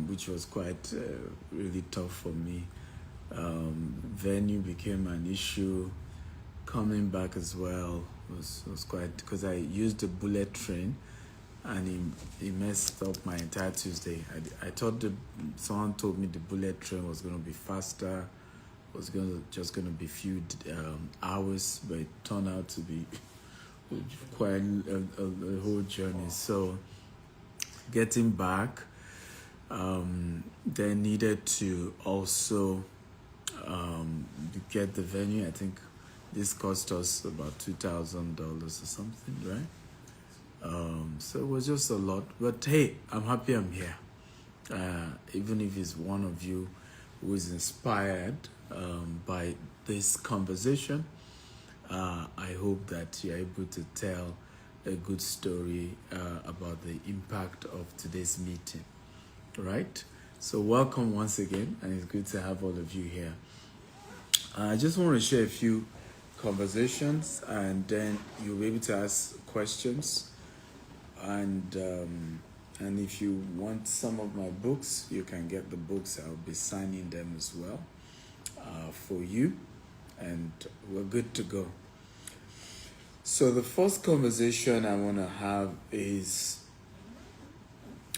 which was quite really tough for me. Venue became an issue. Coming back as well was quite, because I used the bullet train, and he messed up my entire Tuesday. I thought someone told me the bullet train was going to be faster, was just going to be few hours, but it turned out to be quite a whole journey. So getting back, they needed to also get the venue. I think this cost us about $2,000 or something, right? So it was just a lot. But hey, I'm happy I'm here. Even if it's one of you who is inspired by this conversation, I hope that you're able to tell a good story about the impact of today's meeting, right? So welcome once again, and it's good to have all of you here. I just want to share a few conversations, and then you'll be able to ask questions. And if you want some of my books, you can get the books. I'll be signing them as well for you, and we're good to go. So the first conversation I want to have is,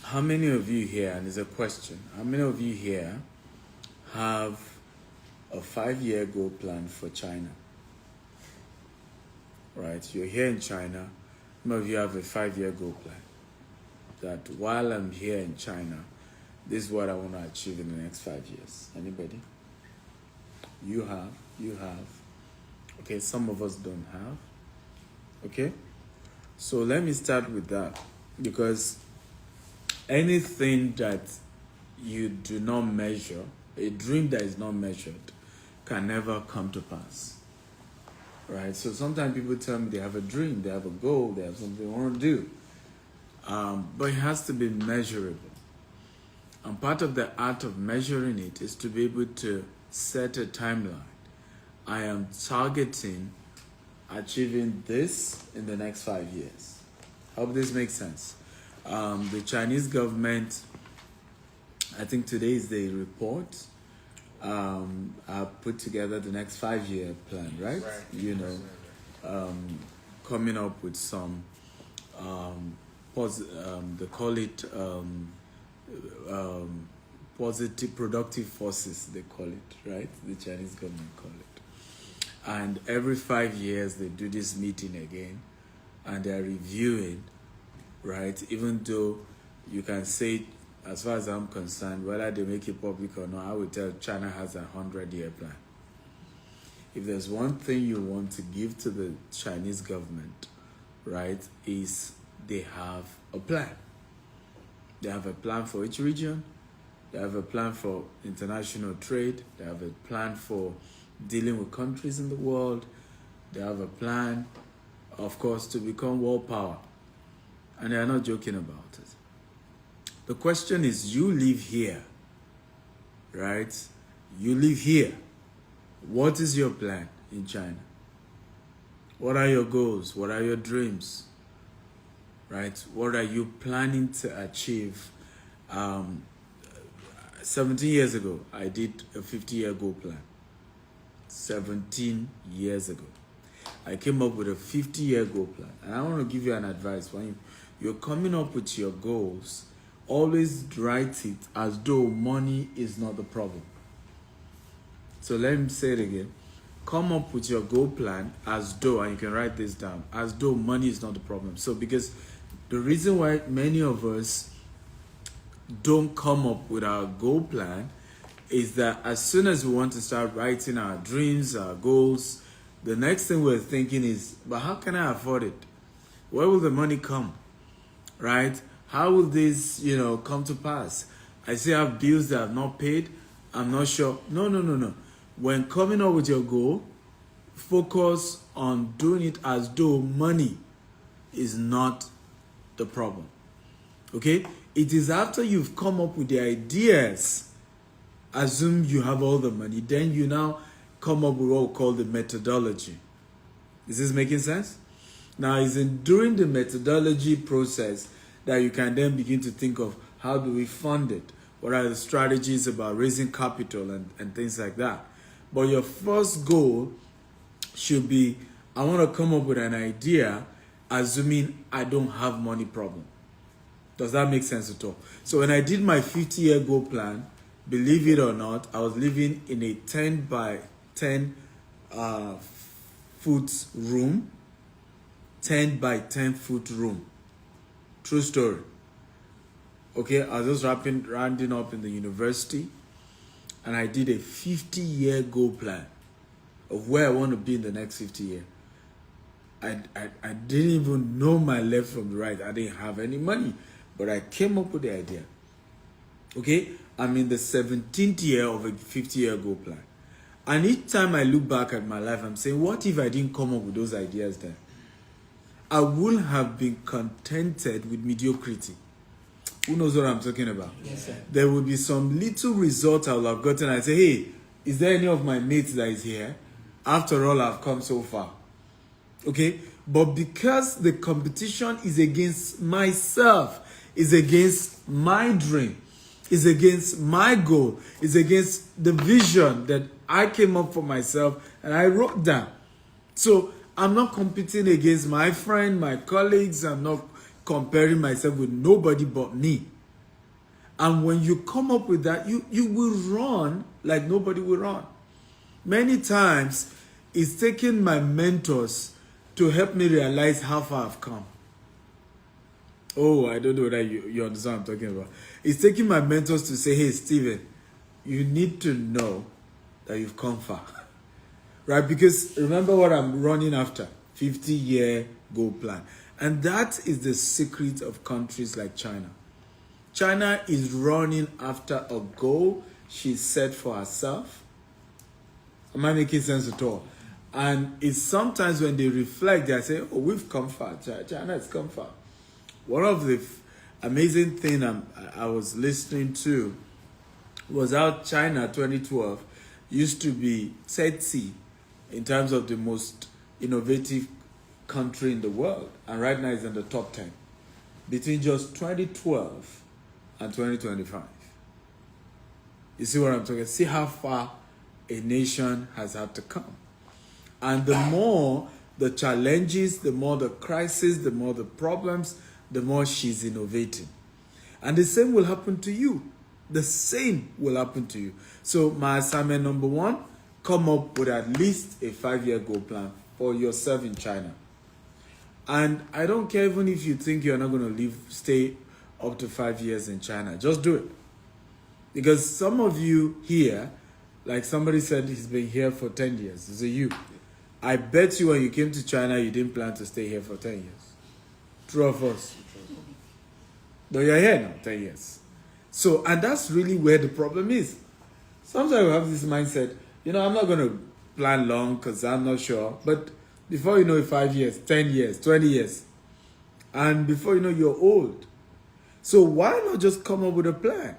how many of you here, and it's a question, how many of you here have a 5-year goal plan for China? Right, you're here in China. How many of you have a 5-year goal plan? That while I'm here in China, this is what I want to achieve in the next 5 years. Anybody? You have. Okay, some of us don't have. Okay, so let me start with that, because anything that you do not measure, a dream that is not measured, can never come to pass. Right? So sometimes people tell me they have a dream, they have a goal, they have something they want to do. But it has to be measurable. And part of the art of measuring it is to be able to set a timeline. I am targeting achieving this in the next 5 years. Hope this makes sense. The Chinese government, I think today is the report, put together the next 5-year plan, right? You know, coming up with some, they call it positive, productive forces, they call it, right? The Chinese government call it. And every 5 years they do this meeting again, and they're reviewing, right? Even though you can say, as far as I'm concerned, whether they make it public or not, I would tell China has a 100-year plan. If there's one thing you want to give to the Chinese government, right, is they have a plan. They have a plan for each region. They have a plan for international trade. They have a plan for dealing with countries in the world. They have a plan, of course, to become world power. And they are not joking about it. The question is, you live here, right? You live here. What is your plan in China? What are your goals? What are your dreams? Right? What are you planning to achieve? 17 years ago, I did a 50-year goal plan. 17 years ago, I came up with a 50-year goal plan. And I want to give you an advice. When you're coming up with your goals, always write it as though money is not the problem. So let me say it again. Come up with your goal plan as though, and you can write this down, as though money is not the problem. So because the reason why many of us don't come up with our goal plan is that as soon as we want to start writing our dreams, our goals, the next thing we're thinking is, but how can I afford it? Where will the money come? Right? How will this, come to pass? I still have bills that I've not paid. I'm not sure. No. When coming up with your goal, focus on doing it as though money is not the problem. Okay? It is after you've come up with the ideas, assume you have all the money, then you now come up with what we call the methodology. Is this making sense? Now, it's during the methodology process that you can then begin to think of How do we fund it? What are the strategies about raising capital and things like that? But your first goal should be, I want to come up with an idea, assuming I don't have money problem. Does that make sense at all? So when I did my 50-year goal plan, believe it or not, I was living in a 10 by 10 foot room. 10 by 10 foot room. True story. Okay, I was just rounding up in the university, and I did a 50-year goal plan of where I want to be in the next 50 years. I didn't even know my left from the right. I didn't have any money, but I came up with the idea. Okay, I'm in the 17th year of a 50-year goal plan. And each time I look back at my life, I'm saying, what if I didn't come up with those ideas then? I would have been contented with mediocrity. Who knows what I'm talking about? Yes, sir. There would be some little result I would have gotten. I say, hey, is there any of my mates that is here? After all, I've come so far. Okay? But because the competition is against myself, is against my dream, is against my goal, is against the vision that I came up for myself and I wrote down. So I'm not competing against my friend, my colleagues. I'm not comparing myself with nobody but me. And when you come up with that, you will run like nobody will run. Many times, it's taken my mentors to help me realize how far I've come. Oh, I don't know whether you understand what I'm talking about. It's taking my mentors to say, hey, Steven, you need to know that you've come far. Right? Because remember what I'm running after, 50-year goal plan. And that is the secret of countries like China. China is running after a goal she set for herself. Am I making sense at all? And it's sometimes when they reflect, they say, oh, we've come far. China has come far. One of the amazing things I was listening to was how China 2012 used to be 30 in terms of the most innovative country in the world, and right now it's in the top 10 between just 2012 and 2025. You see what I'm talking? See how far a nation has had to come. And the more the challenges, the more the crisis, the more the problems, the more she's innovating. And the same will happen to you. The same will happen to you. So my assignment number 1, come up with at least a 5-year goal plan for yourself in China. And I don't care even if you think you're not going to stay up to 5 years in China. Just do it. Because some of you here, like somebody said he's been here for 10 years. It's a you. I bet you when you came to China, you didn't plan to stay here for 10 years. True or false? Though you're here now, 10 years. So, and that's really where the problem is. Sometimes we have this mindset, I'm not going to plan long because I'm not sure. But before you know it, 5 years, 10 years, 20 years. And before you know, you're old. So why not just come up with a plan?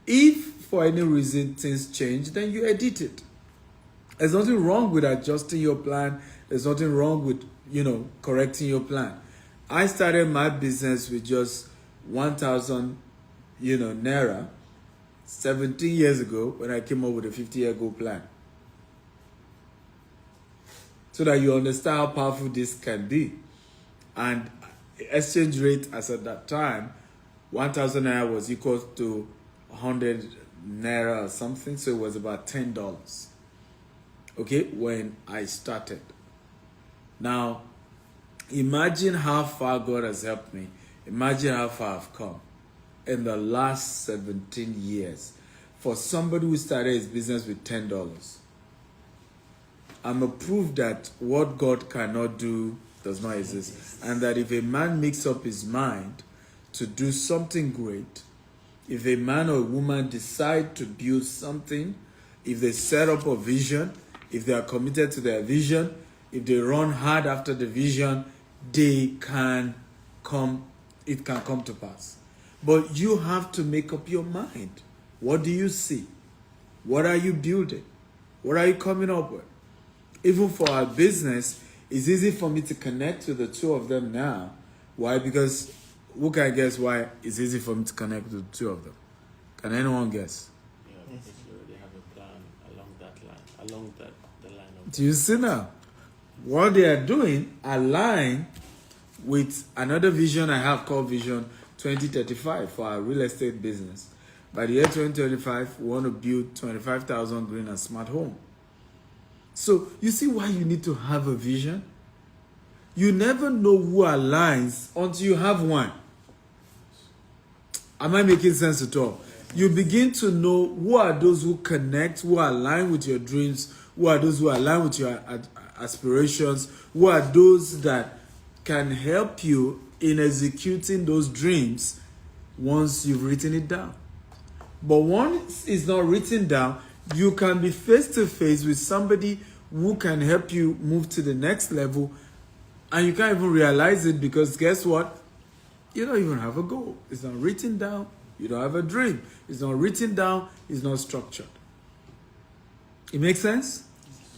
If for any reason things change, then you edit it. There's nothing wrong with adjusting your plan. There's nothing wrong with, correcting your plan. I started my business with just 1,000, naira 17 years ago when I came up with a 50-year goal plan. So that you understand how powerful this can be. And exchange rate as at that time, 1,000 naira was equal to 100 naira or something. So it was about $10. Okay, when I started. Now, imagine how far God has helped me. Imagine how far I've come in the last 17 years. For somebody who started his business with $10, I'm a proof that what God cannot do does not exist. And that if a man makes up his mind to do something great, if a man or a woman decide to build something, if they set up a vision, if they are committed to their vision, if they run hard after the vision, it can come to pass. But you have to make up your mind. What do you see? What are you building? What are you coming up with? Even for our business, it's easy for me to connect to the two of them now. Why? Because Who can guess why it's easy for me to connect with the two of them? Can anyone guess? Yeah, because you already have a plan along that line, along the line of. Do you see now? What they are doing align with another vision I have called Vision 2035 for our real estate business. By the year 2025, we want to build 25,000 green and smart home. So you see why you need to have a vision? You never know who aligns until you have one. Am I making sense at all? You begin to know who are those who connect, who align with your dreams, who are those who align with your aspirations, who are those that can help you in executing those dreams once you've written it down. But once it's not written down, you can be face to face with somebody who can help you move to the next level, and you can't even realize it because guess what? You don't even have a goal. It's not written down. You don't have a dream. It's not written down. It's not structured. It makes sense?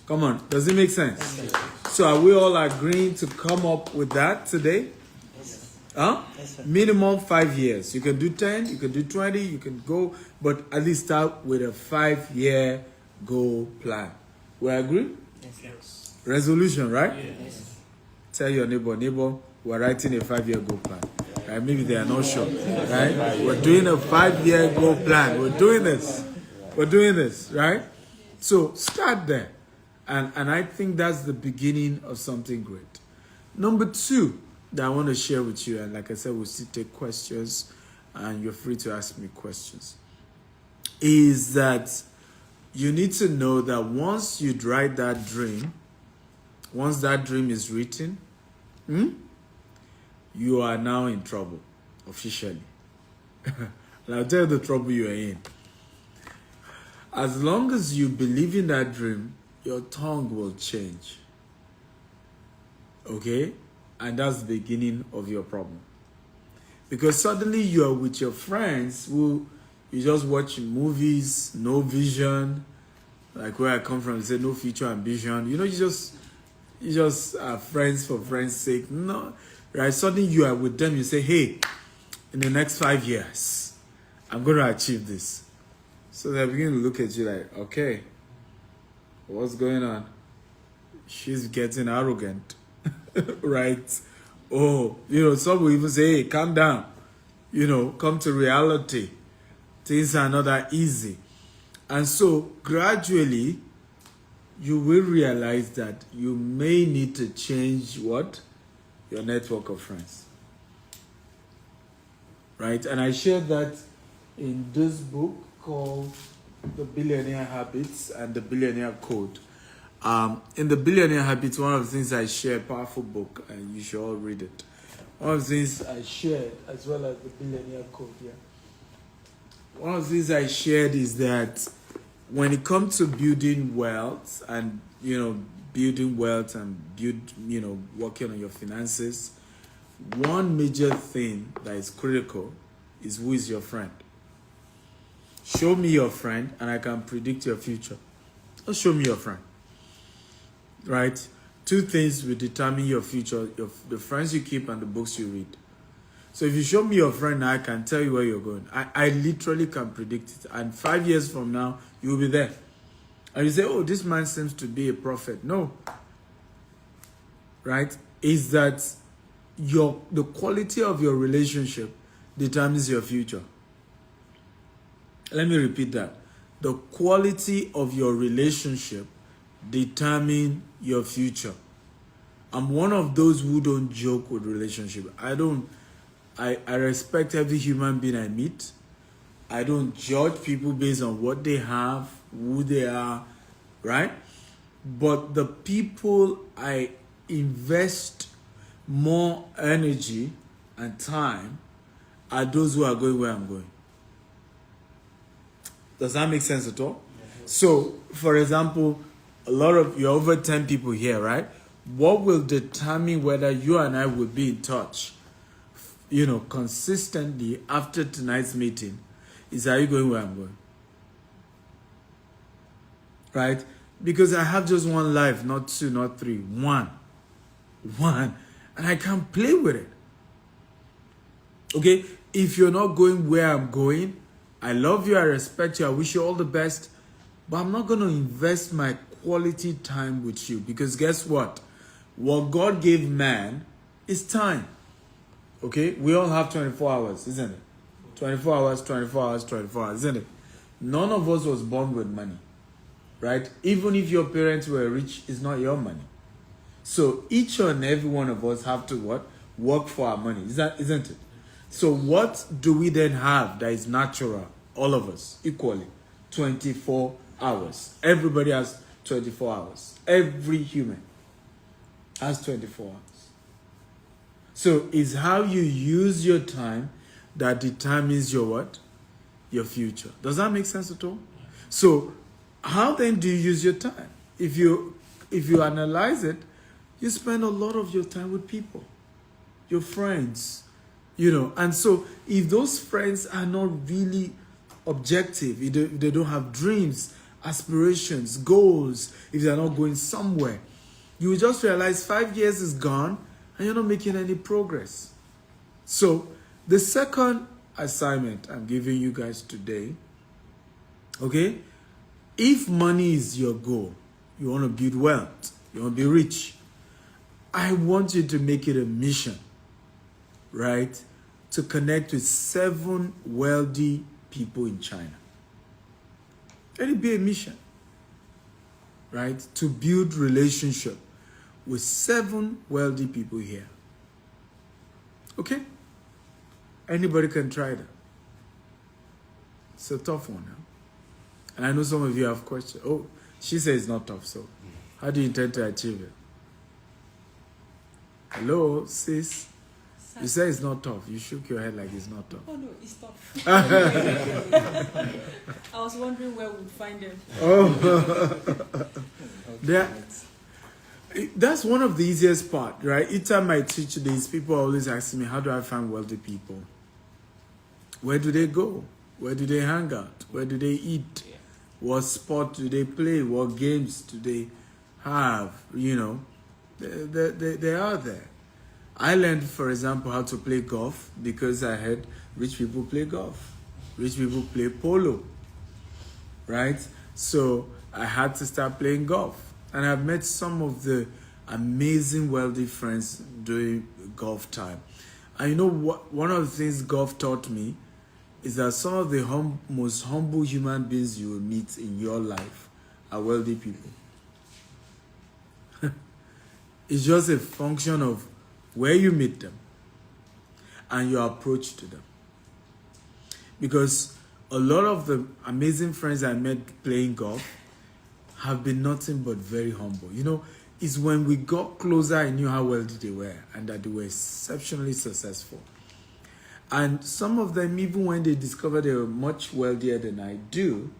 Come on. Does it make sense? Yes. So are we all agreeing to come up with that today? Yes. Huh? Yes, sir. Minimum 5 years. You can do 10, you can do 20, you can go, but at least start with a 5-year goal plan. We agree? Yes. Resolution, right? Yes. Tell your neighbor, we're writing a 5-year goal plan. Right? Maybe they are not sure. Right? We're doing a 5-year goal plan. We're doing this. We're doing this, right? So start there. And I think that's the beginning of something great. Number 2 that I want to share with you, and like I said, we'll still take questions, and you're free to ask me questions, is that you need to know that once you write that dream, once that dream is written, you are now in trouble, officially. And I'll tell you the trouble you are in. As long as you believe in that dream, your tongue will change. Okay? And that's the beginning of your problem. Because suddenly you are with your friends who you just watch movies, no vision. Like where I come from, you say no future ambition. You know, you just are friends for friends' sake. No, right? Suddenly you are with them, you say, hey, in the next 5 years, I'm going to achieve this. So they begin to look at you like, okay, what's going on? She's getting arrogant, right? Oh, you know, some will even say, hey, calm down. You know, come to reality. Things are not that easy. And so gradually, you will realize that you may need to change what? Your network of friends. Right? And I shared that in this book called The Billionaire Habits and the Billionaire Code. In The Billionaire Habits, one of the things I share, a powerful book, and you should all read it. One of the things I shared, as well as the Billionaire Code, yeah. One of the things I shared is that when it comes to building wealth and, working on your finances, one major thing that is critical is who is your friend. Show me your friend and I can predict your future. Just show me your friend. Right? 2 things will determine your future, the friends you keep and the books you read. So if you show me your friend, I can tell you where you're going. I literally can predict it. And 5 years from now, you'll be there. And you say, oh, this man seems to be a prophet. No. Right? Is that the quality of your relationship determines your future. Let me repeat that. The quality of your relationship determines your future. I'm one of those who don't joke with relationship. I respect every human being I meet. I don't judge people based on what they have, who they are, right? But the people I invest more energy and time are those who are going where I'm going. Does that make sense at all? Yes. So, for example, you're over 10 people here, right? What will determine whether you and I will be in touch, consistently after tonight's meeting is, are you going where I'm going? Right? Because I have just one life, not 2, not 3, one. And I can't play with it. Okay? If you're not going where I'm going, I love you, I respect you, I wish you all the best, but I'm not going to invest my quality time with you, because guess what? What God gave man is time. Okay? We all have 24 hours, isn't it? 24 hours, 24 hours, 24 hours, isn't it? None of us was born with money, right? Even if your parents were rich, it's not your money. So each and every one of us have to what? Work for our money, isn't it? So what do we then have that is natural? All of us, equally. 24 hours. Everybody has 24 hours. Every human has 24 hours. So it's how you use your time that determines your what? Your future. Does that make sense at all? So how then do you use your time? If you analyze it, you spend a lot of your time with people, your friends, and so if those friends are not really objective, if they don't have dreams, aspirations, goals, if they're not going somewhere, you will just realize 5 years is gone and you're not making any progress. So the second assignment I'm giving you guys today, okay, if money is your goal, you want to build wealth, you want to be rich, I want you to make it a mission, right, to connect with 7 wealthy people in China. Let it be a mission, right, to build relationship with 7 wealthy people here. Okay? Anybody can try that. It's a tough one, huh? And I know some of you have questions. Oh, she says it's not tough, so how do you intend to achieve it? Hello, sis? You say it's not tough. You shook your head like it's not tough. Oh no, it's tough. I was wondering where we'd find them. That's one of the easiest part, right? Each time I teach this, people always ask me, how do I find wealthy people? Where do they go? Where do they hang out? Where do they eat? Yeah. What sport do they play? What games do they have? They are there. I learned, for example, how to play golf because I heard rich people play golf. Rich people play polo, right? So I had to start playing golf. And I've met some of the amazing wealthy friends during golf time. And you know what? One of the things golf taught me is that some of the most humble human beings you will meet in your life are wealthy people. It's just a function of where you meet them and your approach to them. Because a lot of the amazing friends I met playing golf have been nothing but very humble. It's when we got closer, I knew how wealthy they were and that they were exceptionally successful. And some of them, even when they discovered they were much wealthier than I do,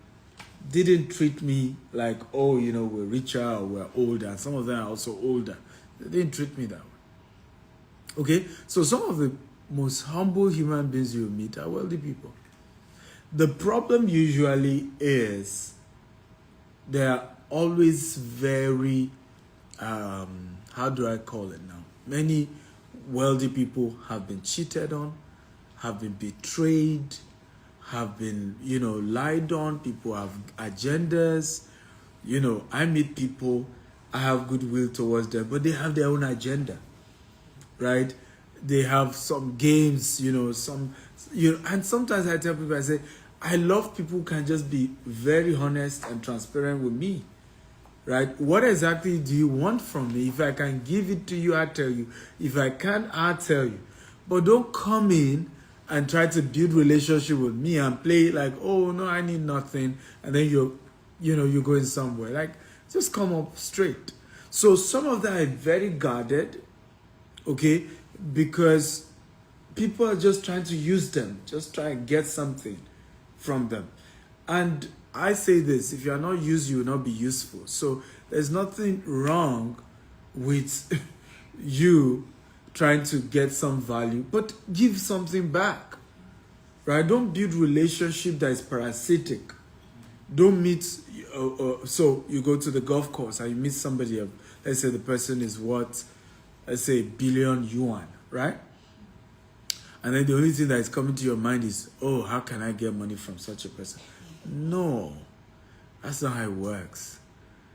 didn't treat me like, oh, we're richer or we're older. Some of them are also older. They didn't treat me that way. Okay? So some of the most humble human beings you meet are wealthy people. The problem usually is they are always very, how do I call it now? Many wealthy people have been cheated on, have been betrayed, have been, lied on. People have agendas. I meet people, I have goodwill towards them, but they have their own agenda, right? They have some games, and sometimes I tell people, I say, I love people who can just be very honest and transparent with me, right? What exactly do you want from me? If I can give it to you, I'll tell you. If I can't, I'll tell you. But don't come in and try to build relationship with me and play like, oh, no, I need nothing. And then you're going somewhere. Like, just come up straight. So some of them are very guarded, okay? Because people are just trying to use them, just try and get something from them. And I say this, if you are not used, you will not be useful. So there's nothing wrong with you trying to get some value, but give something back, right? Don't build relationship that is parasitic. Don't meet, so you go to the golf course and you meet somebody, let's say the person is worth, let's say, 1 billion yuan, right? And then the only thing that is coming to your mind is, oh, how can I get money from such a person? No, that's not how it works,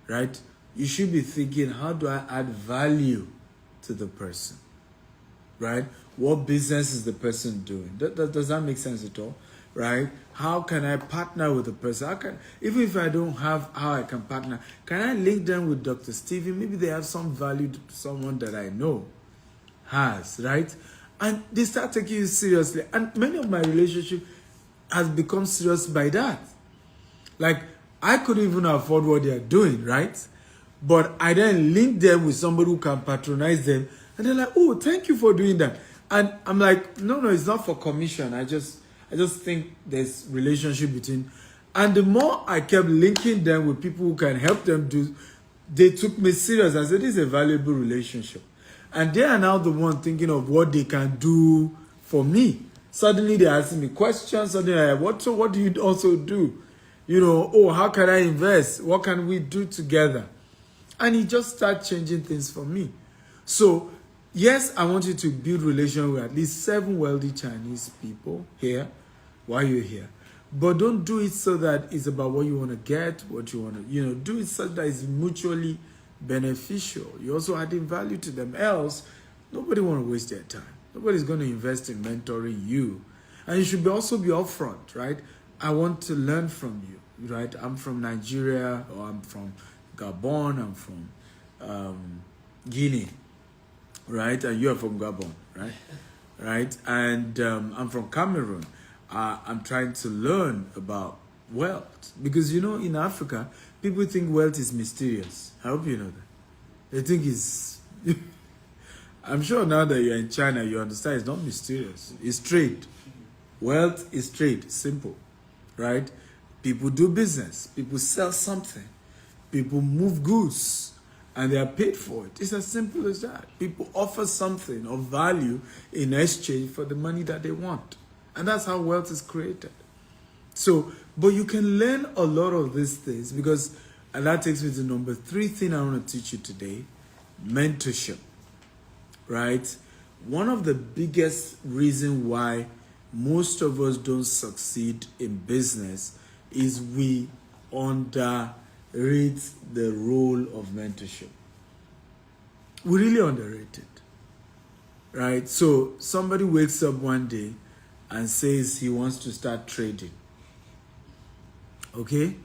right? You should be thinking, how do I add value to the person, right? What business is the person doing? Does that make sense at all, right? How can I partner with the person? Even if I don't have how I can partner, can I link them with Dr. Stephen? Maybe they have some value to someone that I know has, right? And they start taking you seriously. And many of my relationship has become serious by that. Like, I couldn't even afford what they are doing, right? But I then link them with somebody who can patronize them. And they're like, oh, thank you for doing that. And I'm like, no, it's not for commission. I just think there's relationship between. And the more I kept linking them with people who can help them do, they took me serious. I said, this is a valuable relationship. And they are now the one thinking of what they can do for me. Suddenly they're asking me questions. Suddenly I'm like, so what do you also do? You know, oh, how can I invest? What can we do together? And he just started changing things for me. So, yes, I want you to build relation with at least 7 wealthy Chinese people here while you're here. But don't do it so that it's about what you want to get, what you want to, do it so that it's mutually beneficial. You're also adding value to them. Else, nobody want to waste their time. Nobody's going to invest in mentoring you. And you should also be upfront, right? I want to learn from you, right? I'm from Nigeria, or I'm from Gabon, I'm from Guinea, right? And you're from Gabon, right? Right? And I'm from Cameroon. I'm trying to learn about wealth. Because, in Africa, people think wealth is mysterious. I hope you know that. They think it's... I'm sure now that you're in China, you understand it's not mysterious. It's trade. Wealth is trade. Simple. Right? People do business. People sell something. People move goods. And they are paid for it. It's as simple as that. People offer something of value in exchange for the money that they want. And that's how wealth is created. So, but you can learn a lot of these things because, and that takes me to number 3 thing I want to teach you today, mentorship, right? One of the biggest reasons why most of us don't succeed in business is we underrate the role of mentorship. We really underrate it, right? So somebody wakes up one day and says he wants to start trading. Okay?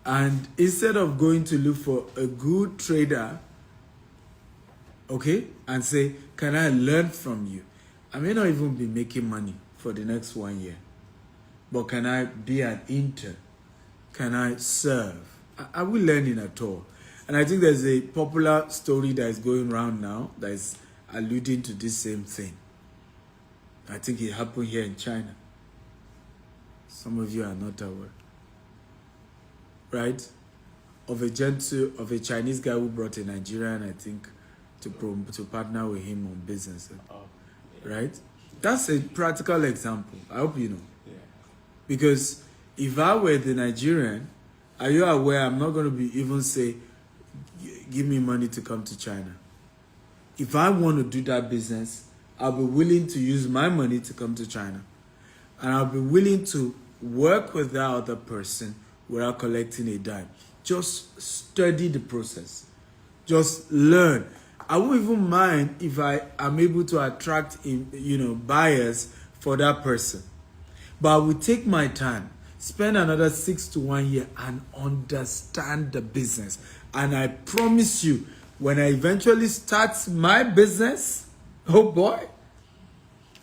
And instead of going to look for a good trader, okay, and say, can I learn from you? I may not even be making money for the next 1 year, but can I be an intern? Can I serve? Are we learning at all? And I think there's a popular story that is going around now that is alluding to this same thing. I think it happened here in China. Some of you are not aware. Right? Of a Chinese guy who brought a Nigerian, I think, to partner with him on business. Right? That's a practical example. I hope you know. Yeah. Because if I were the Nigerian, are you aware I'm not going to be even say, give me money to come to China. If I want to do that business, I'll be willing to use my money to come to China. And I'll be willing to work with that other person without collecting a dime. Just study the process. Just learn. I won't even mind if I am able to attract, buyers for that person. But I will take my time, spend another 6 to 1 year and understand the business. And I promise you, when I eventually start my business, oh boy,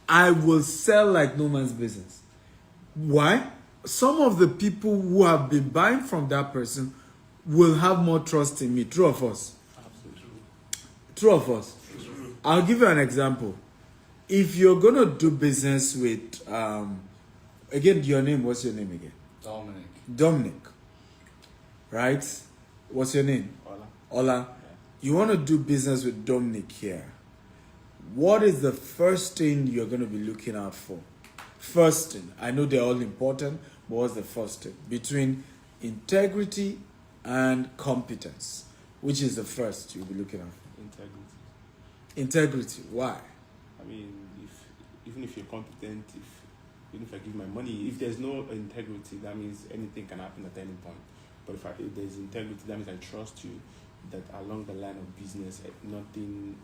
I will sell like no man's business. Why? Some of the people who have been buying from that person will have more trust in me. True of us? Absolutely. True of us? True. I'll give you an example. If you're going to do business with, again, your name, what's your name again? Dominic. Right? What's your name? Ola. Yeah. You want to do business with Dominic here. What is the first thing you're going to be looking out for? First thing. I know they're all important, but what's the first thing? Between integrity and competence. Which is the first you'll be looking at? Integrity. Integrity. Why? mean, even if you're competent, even if I give my money, if there's no integrity, that means anything can happen at any point. But if there's integrity, that means I trust you that along the line of business, nothing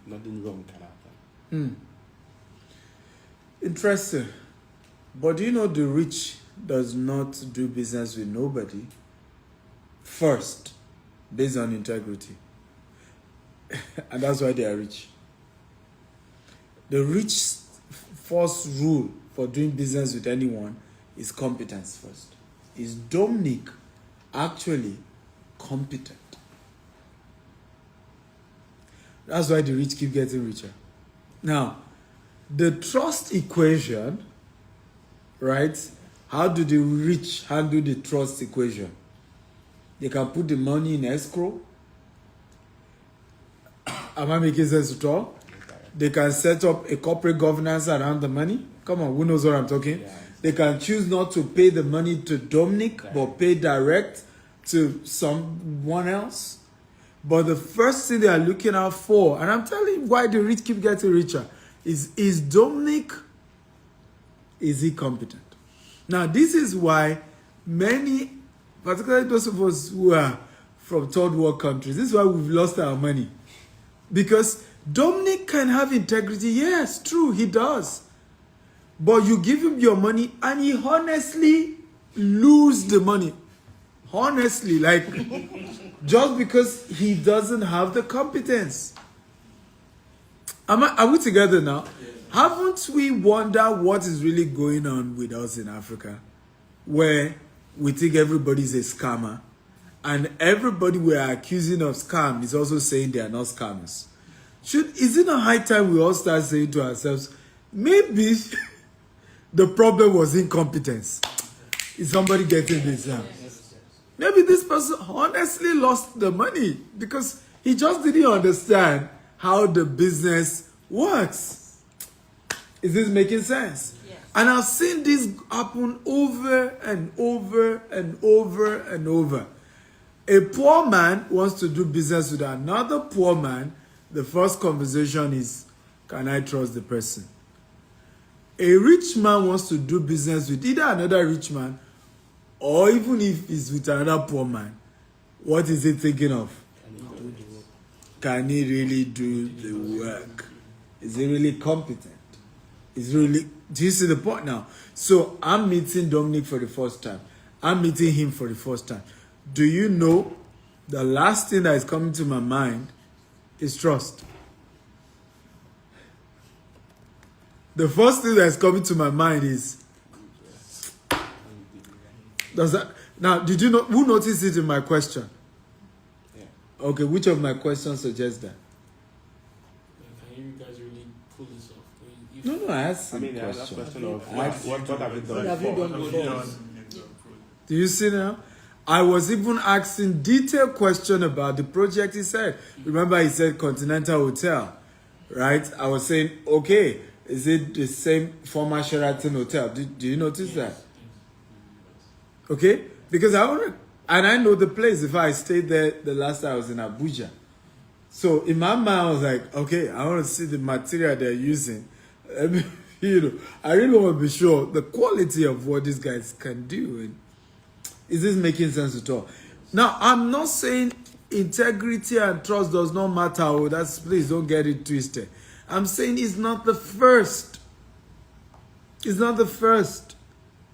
wrong can happen. Interesting. But do you know the rich does not do business with nobody first, based on integrity. And that's why they are rich. The rich first rule for doing business with anyone is competence first. Is Dominic actually competent? That's why the rich keep getting richer. Now, the trust equation, right? How do the rich handle the trust equation? They can put the money in escrow. Am I making sense at all? They can set up a corporate governance around the money. Come on, who knows what I'm talking? Yeah. They can choose not to pay the money to Dominic, but pay direct to someone else. But the first thing they are looking out for, and I'm telling you why the rich keep getting richer, is Dominic, is he competent? Now, this is why many, particularly those of us who are from third world countries, this is why we've lost our money. Because Dominic can have integrity. Yes, true, he does. But you give him your money and he honestly lose the money. Honestly, like, just because he doesn't have the competence. Are we together now? Yes. Haven't we wondered what is really going on with us in Africa? Where we think everybody's a scammer. And everybody we are accusing of scam is also saying they are not scammers. Is it not high time we all start saying to ourselves, maybe the problem was incompetence? Is somebody getting this now? Maybe this person honestly lost the money because he just didn't understand how the business works. Is this making sense? Yes. And I've seen this happen over and over and over and over. A poor man wants to do business with another poor man. The first conversation is, can I trust the person? A rich man wants to do business with either another rich man or even if it's with another poor man. What is he thinking of? Can he really do the work? Is he really competent? Do you see the point now? So I'm meeting Dominic for the first time. I'm meeting him for the first time. Do you know the last thing that is coming to my mind is trust? The first thing that is coming to my mind is, does that, now, did you know, who noticed it in my question? Yeah. Okay, which of my questions suggests that? Can you guys really pull this off? No, I asked a question of what have you done before? Do you see now? I was even asking detailed question about the project he said. Remember he said Continental Hotel, right? I was saying, okay, is it the same former Sheraton Hotel? Do you notice that? Okay? Because I know the place. If I stayed there the last time I was in Abuja. So in my mind, I was like, okay, I want to see the material they're using. I really want to be sure the quality of what these guys can do. And is this making sense at all? Now, I'm not saying integrity and trust does not matter. Oh, please don't get it twisted. I'm saying it's not the first. It's not the first.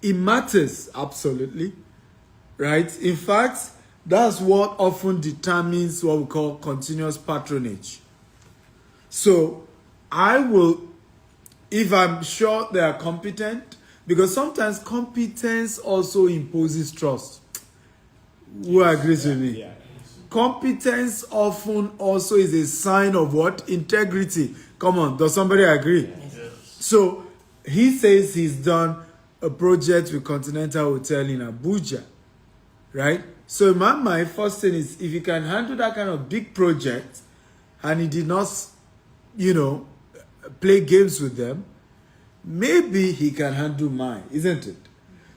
It matters, absolutely. Right? In fact, that's what often determines what we call continuous patronage. So, I will, if I'm sure they are competent, because sometimes competence also imposes trust. Who agrees with me? Yeah. Competence often also is a sign of what? Integrity. Come on, does somebody agree? Yes. So, he says he's done a project with Continental Hotel in Abuja. Right? So, in my mind, first thing is, if you can handle that kind of big project, and he did not, play games with them, maybe he can handle mine, isn't it?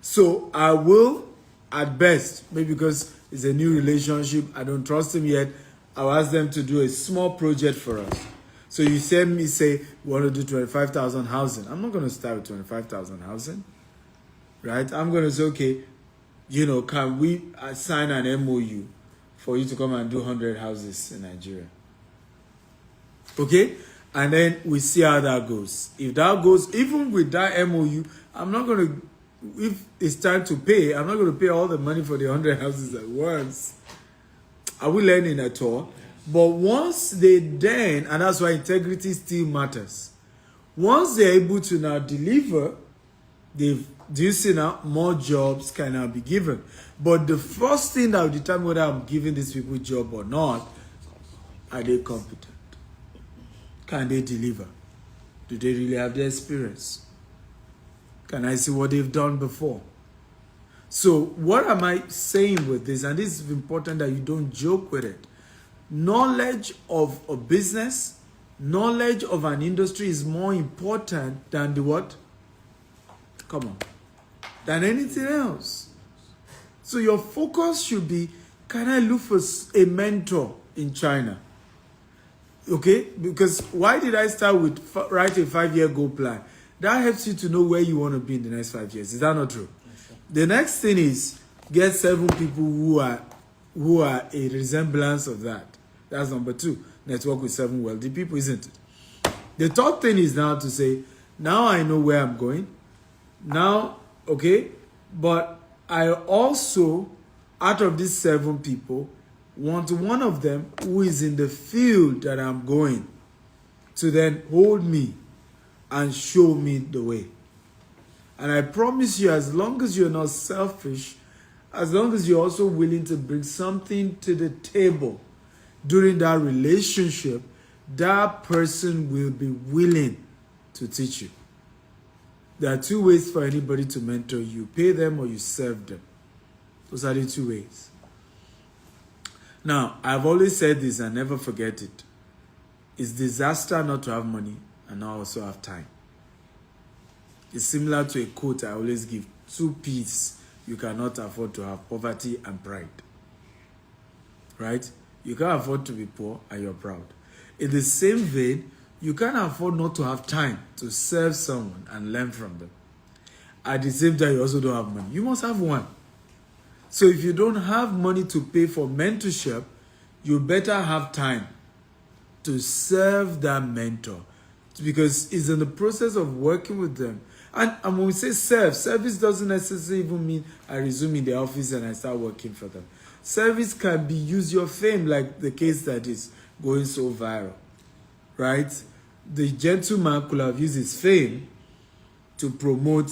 So I will, at best, maybe because it's a new relationship, I don't trust him yet, I'll ask them to do a small project for us. So you say we want to do 25,000 housing. I'm not going to start with 25,000 housing, right? I'm going to say, okay, can we sign an MOU for you to come and do 100 houses in Nigeria? Okay? And then we see how that goes. If that goes, even with that MOU, I'm not going to, if it's time to pay, I'm not going to pay all the money for the 100 houses at once. Are we learning at all? But once they then, and that's why integrity still matters. Once they're able to now deliver, do you see now, more jobs can now be given. But the first thing that will determine whether I'm giving these people a job or not, are they competent? Can they deliver? Do they really have the experience? Can I see what they've done before? So what am I saying with this? And this is important that you don't joke with it. Knowledge of a business, knowledge of an industry is more important than the what? Come on. Than anything else. So your focus should be, can I look for a mentor in China? Okay? Because why did I start with write a 5-year goal plan? That helps you to know where you want to be in the next 5 years. Is that not true? Sure. The next thing is get 7 people who are a resemblance of that. That's number 2. Network with 7 wealthy people, isn't it? The third thing is now to say, now I know where I'm going. Now, okay, but I also, out of these 7 people, want one of them who is in the field that I'm going to then hold me and show me the way. And I promise you, as long as you're not selfish, as long as you're also willing to bring something to the table during that relationship, that person will be willing to teach you. There are 2 ways for anybody to mentor you. Pay them or you serve them. Those are the 2 ways. Now, I've always said this and never forget it. It's disaster not to have money and not also have time. It's similar to a quote I always give. 2 P's you cannot afford to have: poverty and pride. Right? You can't afford to be poor and you're proud. In the same vein, you can't afford not to have time to serve someone and learn from them. At the same time, you also don't have money. You must have one. So if you don't have money to pay for mentorship, you better have time to serve that mentor, because it's in the process of working with them. And when we say service doesn't necessarily even mean I resume in the office and I start working for them. Service can be use your fame, like the case that is going so viral, right? The gentleman could have used his fame to promote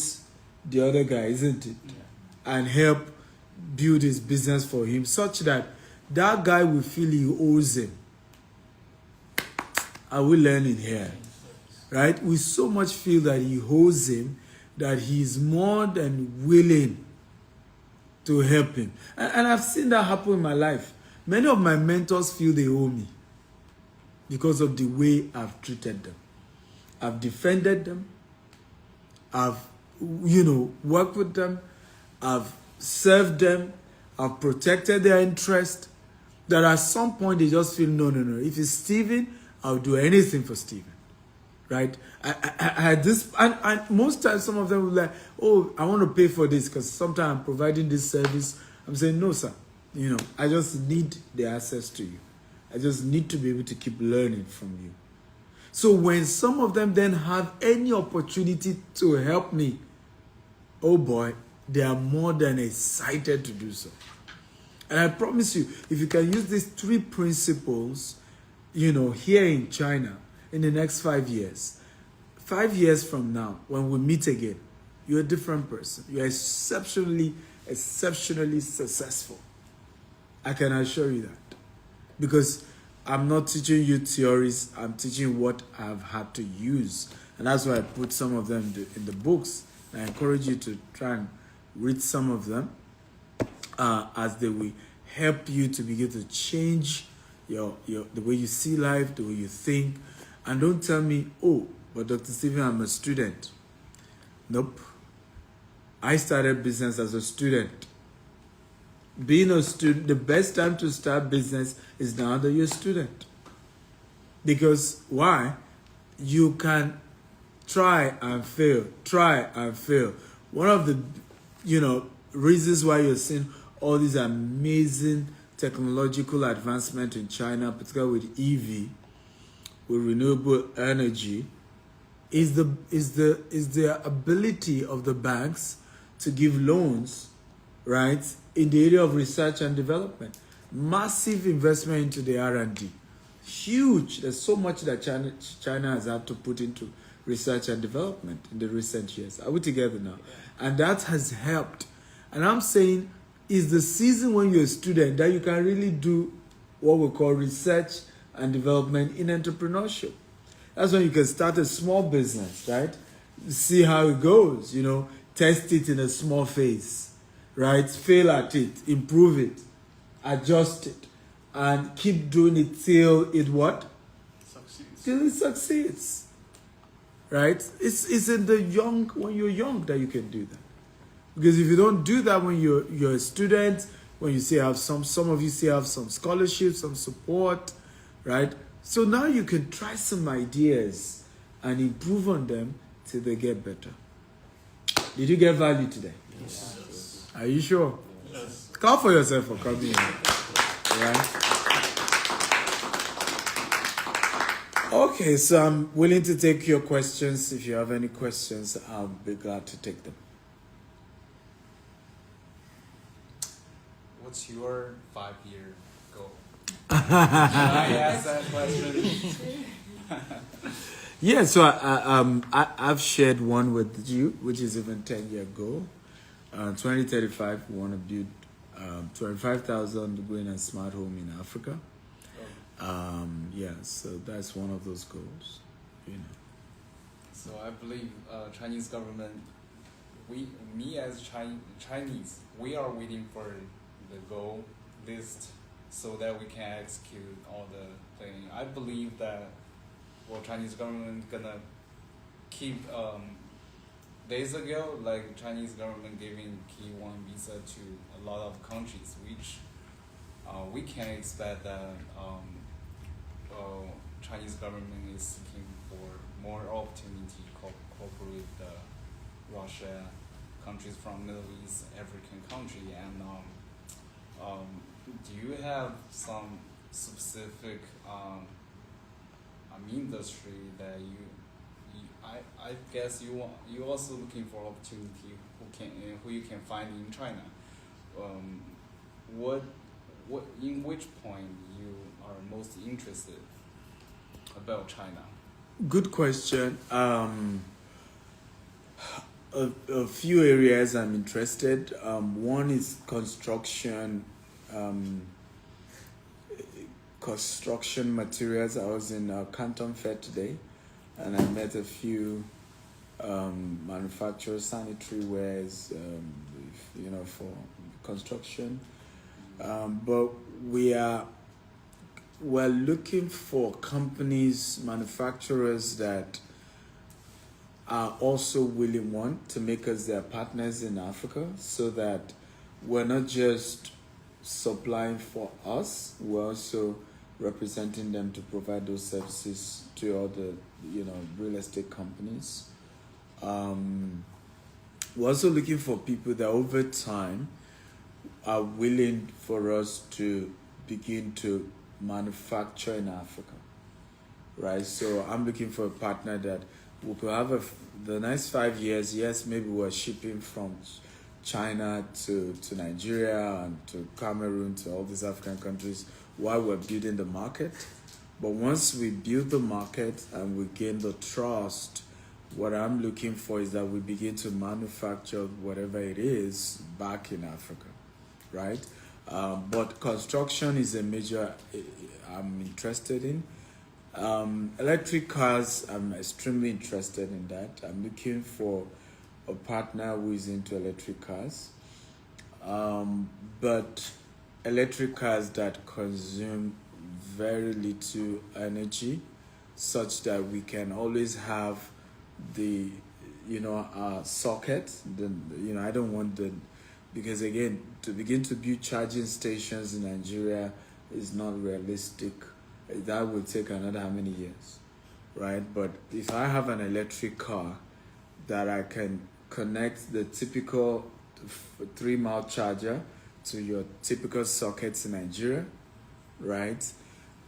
the other guy, isn't it? Yeah. And help build his business for him, such that that guy will feel he owes him. Are we learning here? Right? We so much feel that he owes him that he's more than willing to help him. And I've seen that happen in my life. Many of my mentors feel they owe me because of the way I've treated them. I've defended them. I've, worked with them. I've served them. I've protected their interest. That at some point they just feel, no. If it's Stephen, I'll do anything for Stephen. Right? I had this, and most times some of them will be like, oh, I want to pay for this because sometimes I'm providing this service. I'm saying, no, sir. I just need the access to you. I just need to be able to keep learning from you. So when some of them then have any opportunity to help me, oh boy, they are more than excited to do so. And I promise you, if you can use these 3 principles, here in China, in the next 5 years, 5 years from now, when we meet again, you're a different person. You're exceptionally successful. I can assure you that. Because I'm not teaching you theories, I'm teaching what I've had to use. And that's why I put some of them in the books. And I encourage you to try and read some of them as they will help you to begin to change the way you see life, the way you think. And don't tell me, oh, but Dr. Stephen, I'm a student. Nope. I started business as a student. Being a student, the best time to start business is now that you're a student. Because why? You can try and fail, try and fail. One of the, reasons why you're seeing all these amazing technological advancement in China, particularly with EV, with renewable energy, is the ability of the banks to give loans, right, in the area of research and development. Massive investment into the R&D. Huge. There's so much that China has had to put into research and development in the recent years. Are we together now? And that has helped. And I'm saying it's the season when you're a student that you can really do what we call research and development in entrepreneurship. That's when you can start a small business, right? See how it goes, test it in a small phase, right? Fail at it, improve it, adjust it, and keep doing it till it what? Succeeds. Till it succeeds, right? It's in the when you're young that you can do that. Because if you don't do that when you're a student, when you say have some of you say have some scholarships, some support, right? So now you can try some ideas and improve on them till they get better. Did you get value today? Yes. Are you sure? Yes. Clap for yourself for coming in. Right? Okay, so I'm willing to take your questions. If you have any questions, I'll be glad to take them. What's your 5-year goal? Can I ask that question? Yeah, so I've shared one with you, which is even 10-year goal. 2035, we want to build 25,000 green and smart home in Africa. Yeah, so that's one of those goals, So I believe Chinese government, me as Chinese, we are waiting for the goal list so that we can execute all the thing. I believe that Chinese government gonna keep days ago, like Chinese government giving K1 visa to a lot of countries, which we can expect that Chinese government is seeking for more opportunity to cooperate with Russia, countries from Middle East, African country, and do you have some specific industry that I guess you also looking for opportunity who you can find in China. In which point you are most interested about China? Good question. A few areas I'm interested. One is construction materials. I was in Canton Fair today, and I met a few manufacturers, sanitary wares, for construction. But we're looking for companies, manufacturers that are also willing to make us their partners in Africa, so that we're not just supplying for us, we're also representing them to provide those services to other, real estate companies. We're also looking for people that over time are willing for us to begin to manufacture in Africa, right? So I'm looking for a partner that we could have the next 5 years. Yes, maybe we're shipping from China to Nigeria and to Cameroon, to all these African countries, while we're building the market. But once we build the market and we gain the trust, what I'm looking for is that we begin to manufacture whatever it is back in Africa, right? But construction is a major I'm interested in. Electric cars, I'm extremely interested in that. I'm looking for a partner who is into electric cars. But electric cars that consume very little energy, such that we can always have the, socket. I don't want because again, to begin to build charging stations in Nigeria is not realistic that will take another how many years, right? But if I have an electric car that I can connect the typical 3-mile charger to your typical sockets in Nigeria, right?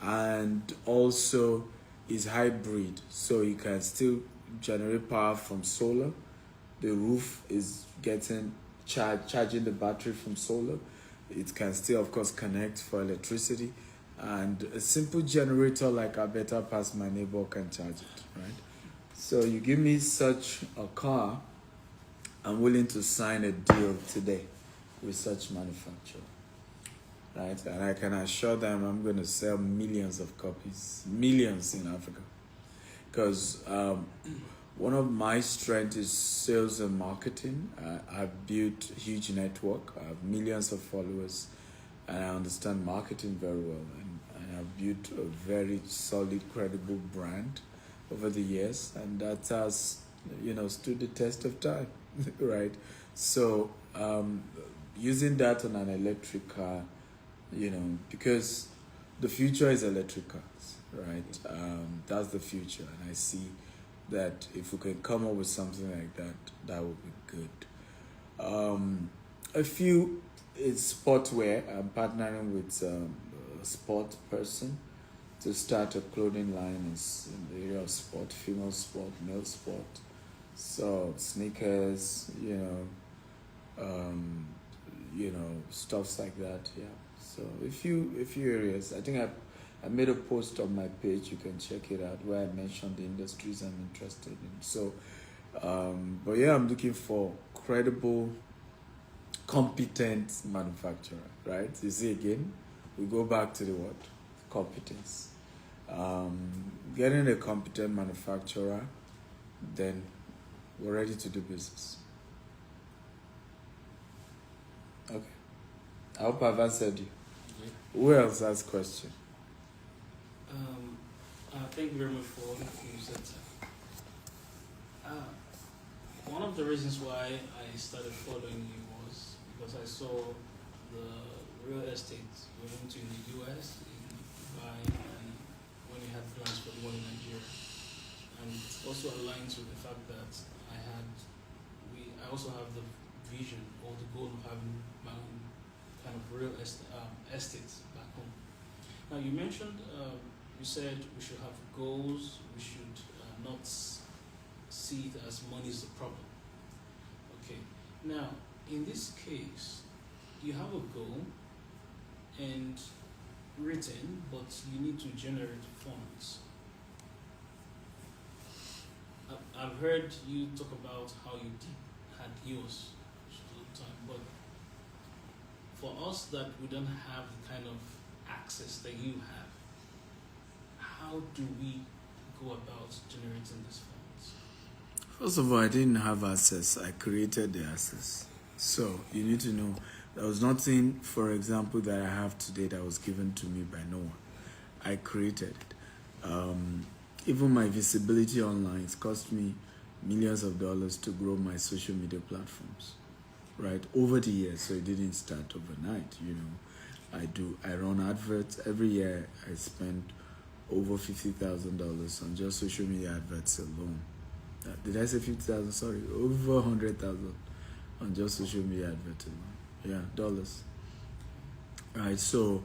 And also is hybrid, so you can still generate power from solar. The roof is getting charging the battery from solar. It can still, of course, connect for electricity. And a simple generator like I better pass my neighbor can charge it, right? So you give me such a car, I'm willing to sign a deal today with such manufacturer, right? And I can assure them I'm going to sell millions of copies, millions in Africa. Because one of my strengths is sales and marketing. I've built a huge network. I have millions of followers, and I understand marketing very well. And I've built a very solid, credible brand over the years, and that has, stood the test of time, right? So using that on an electric car, because the future is electric cars, right? That's the future, and I see that if we can come up with something like that, that would be good. A few is sportwear. I'm partnering with a sport person to start a clothing line in the area of sport, female sport, male sport. So sneakers, stuffs like that. Yeah. So a few areas. I think I made a post on my page. You can check it out where I mentioned the industries I'm interested in. So, but yeah, I'm looking for credible, competent manufacturer. Right? You see again, we go back to the word competence. Getting a competent manufacturer, then we're ready to do business. Okay. I hope I've answered you. Yeah. Who else has question? Thank you very much for all you said, sir. One of the reasons why I started following you was because I saw the real estate you went into in the US, in Dubai, and when you had plans for the one in Nigeria. And it also aligns with the fact that I also have the vision or the goal of having my own kind of real estates back home. Now you mentioned, you said we should have goals, we should not see it as money is the problem. Okay, now in this case, you have a goal and written, but you need to generate funds. I've heard you talk about how you had yours all the time, but for us that we don't have the kind of access that you have, how do we go about generating these funds? First of all, I didn't have access. I created the access. So you need to know there was nothing, for example, that I have today that was given to me by no one. I created it. Even my visibility online, it's cost me millions of dollars to grow my social media platforms, right? Over the years, so it didn't start overnight, I run adverts. Every year I spend over $50,000 on just social media adverts alone. Did I say 50,000? Sorry, over 100,000 on just social media adverts alone. Yeah, dollars. Right, so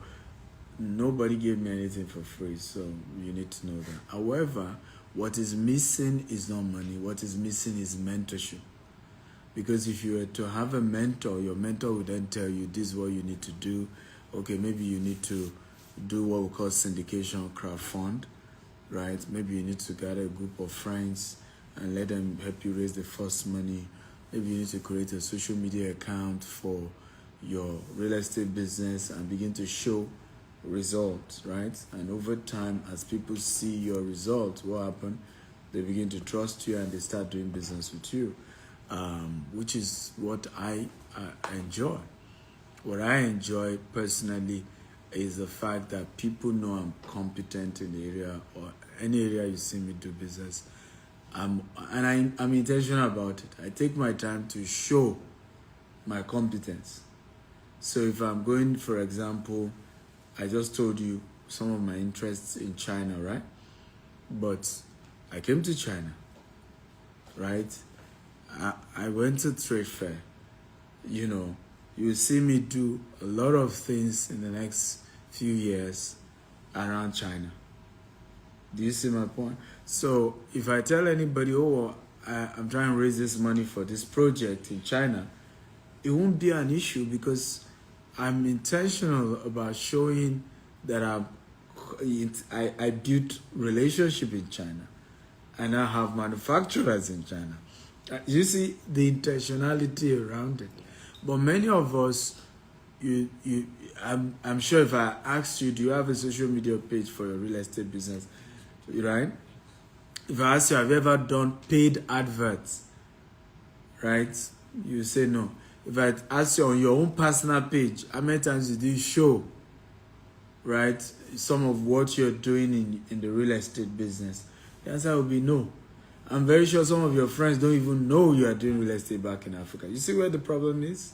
nobody gave me anything for free, so you need to know that. However, what is missing is not money. What is missing is mentorship. Because if you were to have a mentor, your mentor would then tell you this is what you need to do. Okay, maybe you need to do what we call syndication or crowdfund, right? Maybe you need to gather a group of friends and let them help you raise the first money. Maybe you need to create a social media account for your real estate business and begin to show results, right? And over time, as people see your results, what happens? They begin to trust you and they start doing business with you, which is what I enjoy. What I enjoy personally is the fact that people know I'm competent in the area, or any area you see me do business. I'm intentional about it. I take my time to show my competence. So if I'm going, for example, I just told you some of my interests in China, right? But I came to China, right? I went to trade fair. You know, you see me do a lot of things in the next few years around China. Do you see my point? So if I tell anybody, oh, I'm trying to raise this money for this project in China, it won't be an issue because I'm intentional about showing that I built relationship in China and I have manufacturers in China. You see the intentionality around it. But many of us, I'm sure if I asked you, do you have a social media page for your real estate business, right? If I ask you, have you ever done paid adverts, right? You say no. If I ask you on your own personal page, how many times did you show, right, some of what you're doing in the real estate business? The answer will be no. I'm very sure some of your friends don't even know you are doing real estate back in Africa. You see where the problem is,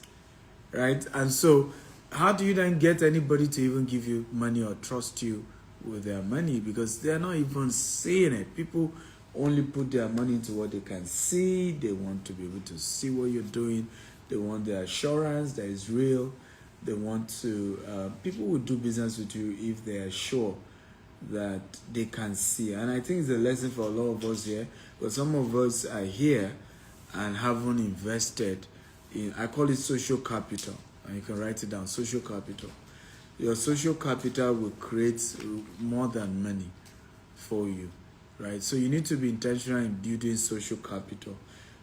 right? And so how do you then get anybody to even give you money or trust you with their money? Because they're not even seeing it. People only put their money into what they can see. They want to be able to see what you're doing. They want the assurance that is real. They want to, people will do business with you if they are sure that they can see. And I think it's a lesson for a lot of us here, but some of us are here and haven't invested in, I call it social capital, and you can write it down, social capital. Your social capital will create more than money for you, right? So you need to be intentional in building social capital.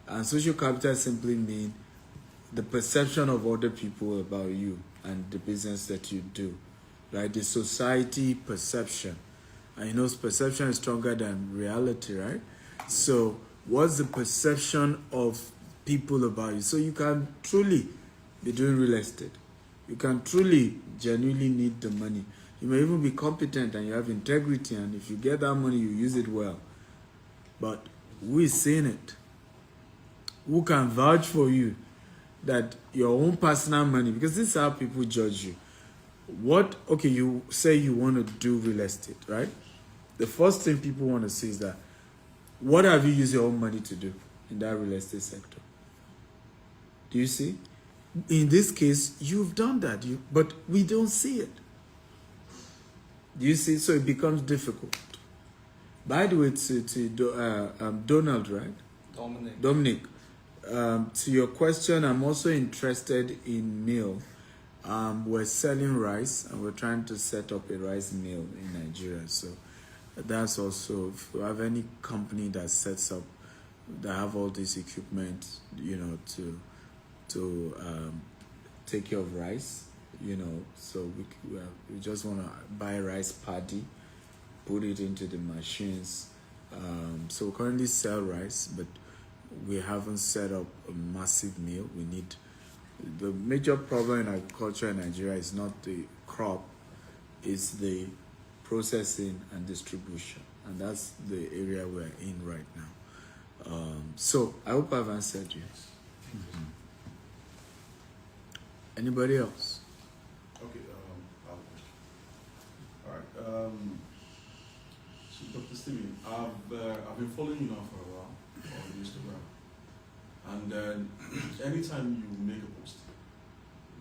And social capital simply means the perception of other people about you and the business that you do, right? The society perception. And you know, perception is stronger than reality, right? So what's the perception of people about you? So you can truly be doing real estate. You can truly, genuinely need the money. You may even be competent and you have integrity, and if you get that money, you use it well. But who is saying it? Who can vouch for you that your own personal money, because this is how people judge you. Okay, you say you want to do real estate, right? The first thing people want to see is that, what have you used your own money to do in that real estate sector? Do you see? In this case, you've done that, but we don't see it. Do you see? So it becomes difficult. By the way, to Donald, right? Dominic. To your question, I'm also interested in meal. We're selling rice, and we're trying to set up a rice mill in Nigeria. So that's also, if you have any company that sets up, that have all this equipment, you know, to take care of rice, you know, so we just want to buy rice paddy, put it into the machines. So we currently sell rice, but we haven't set up a massive mill. We need, the major problem in agriculture in Nigeria is not the crop, it's the processing and distribution, and that's the area we're in right now. So I hope I've answered you. Mm-hmm. Anybody else? Okay, all right. So Dr. Stephen, I've been following you now for a while on Instagram, and then anytime you make a post,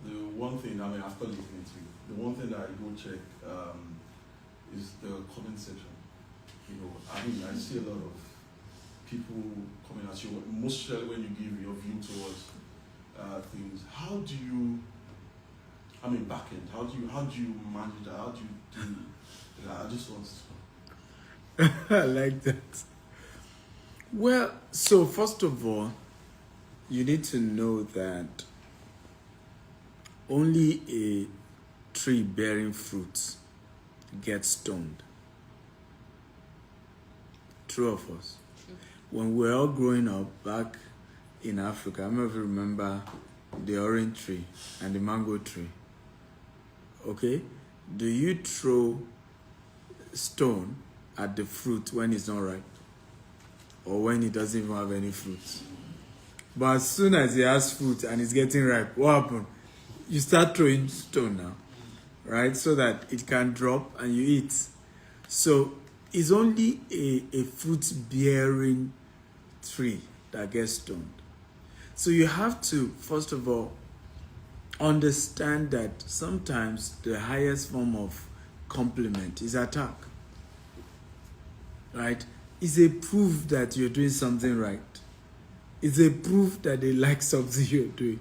the one thing, I mean, after listening to you, the one thing that I go check is the comment section. You know, I mean, I see a lot of people coming at you, mostly when you give your view towards things. How do you, I mean, back end, how do you manage that? How do you do that? I just want to I like that. Well, so first of all, you need to know that only a tree bearing fruits gets stoned. True of us. When we were all growing up back in Africa, I don't know if you remember the orange tree and the mango tree. Okay? Do you throw stone at the fruit when it's not ripe? Or when it doesn't even have any fruit? But as soon as it has fruit and it's getting ripe, what happens? You start throwing stone now. right? So that it can drop and you eat. So it's only a fruit-bearing tree that gets stoned. So you have to, first of all, understand that sometimes the highest form of compliment is attack. Right? It's a proof that you're doing something right. It's a proof that they like something you're doing.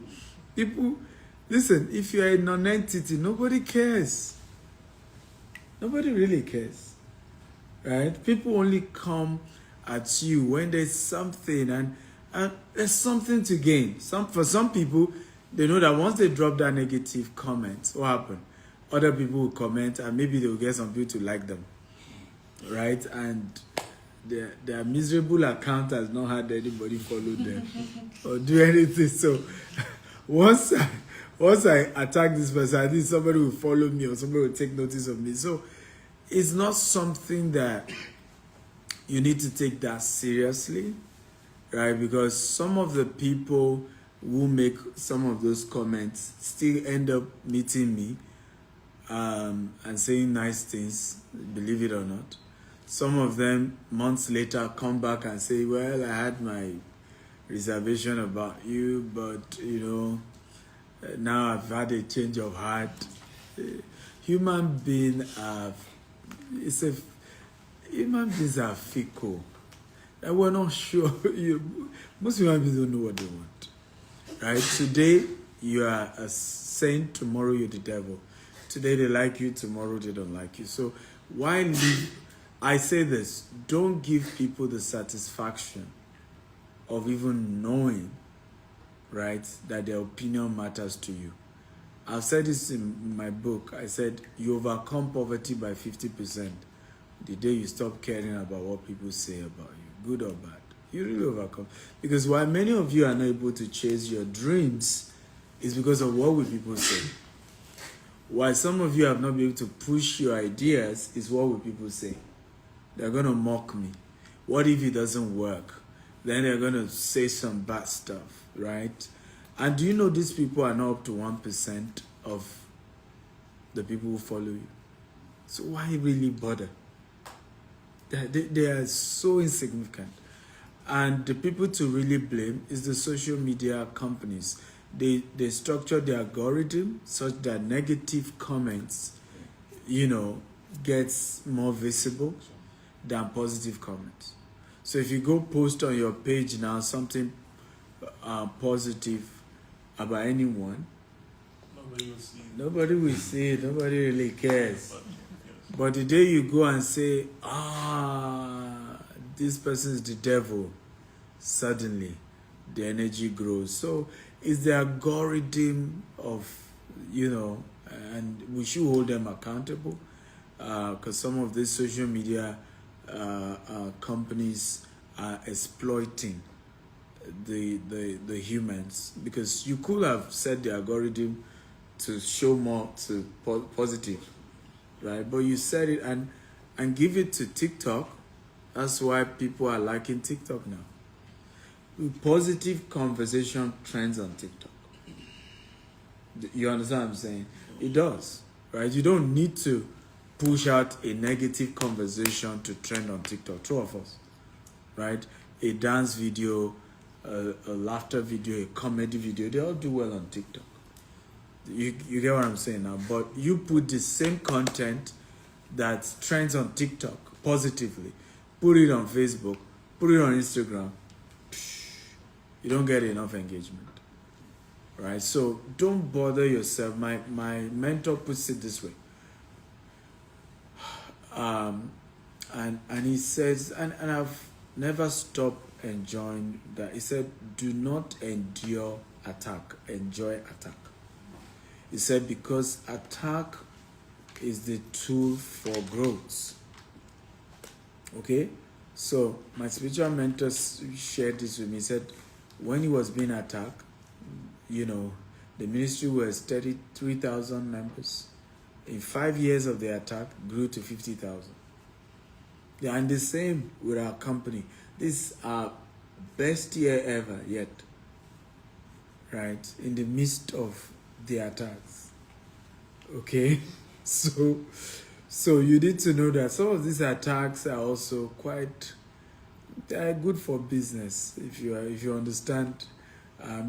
People, listen, if you're a non-entity, nobody cares. Nobody really cares. Right? People only come at you when there's something and there's something to gain. For some people, they know that once they drop that negative comment, what happened? Other people will comment and maybe they will get some people to like them. Right? And their miserable account has not had anybody follow them or do anything. So once I attack this person, I think somebody will follow me or somebody will take notice of me. So it's not something that you need to take that seriously, right? Because some of the people who make some of those comments still end up meeting me and saying nice things, believe it or not. Some of them months later come back and say, well, I had my reservation about you, but now I've had a change of heart. Human beings are fickle. And we're not sure. Most human beings don't know what they want. Right? Today you are a saint, tomorrow you're the devil. Today they like you, tomorrow they don't like you. So why live? I say this, don't give people the satisfaction of even knowing, right, that their opinion matters to you. I've said this in my book. I said, you overcome poverty by 50%. The day you stop caring about what people say about you, good or bad, you really overcome. Because why many of you are not able to chase your dreams is because of what will people say. Why some of you have not been able to push your ideas is what will people say. They're going to mock me. What if it doesn't work? Then they're going to say some bad stuff, right? And do you know these people are not up to 1% of the people who follow you? So why really bother? They are so insignificant. And the people to really blame is the social media companies. They structure the algorithm such that negative comments, gets more visible than positive comments. So if you go post on your page now something positive about anyone, Nobody will see. nobody will see it. Nobody really cares. But the day you go and say, this person is the devil, suddenly the energy grows. So it's the algorithm of, and we should hold them accountable because some of these social media companies are exploiting the humans, because you could have set the algorithm to show more to positive, right? But you set it and give it to TikTok. That's why people are liking TikTok now. Positive conversation trends on TikTok. You understand what I'm saying? It does, right? You don't need to push out a negative conversation to trend on TikTok. Two of us, right? A dance video, a laughter video, a comedy video, they all do well on TikTok. You get what I'm saying now? But you put the same content that trends on TikTok positively, put it on Facebook, put it on Instagram, you don't get enough engagement, right? So don't bother yourself. My mentor puts it this way. And he says, and I've never stopped enjoying that. He said, do not endure attack, enjoy attack. He said, because attack is the tool for growth. Okay? So my spiritual mentor shared this with me. He said, when he was being attacked, the ministry was 33,000 members. In 5 years of the attack, grew to 50,000. Yeah, and the same with our company. This is our best year ever yet, right? In the midst of the attacks. Okay? So you need to know that some of these attacks are also quite, they are good for business if you understand.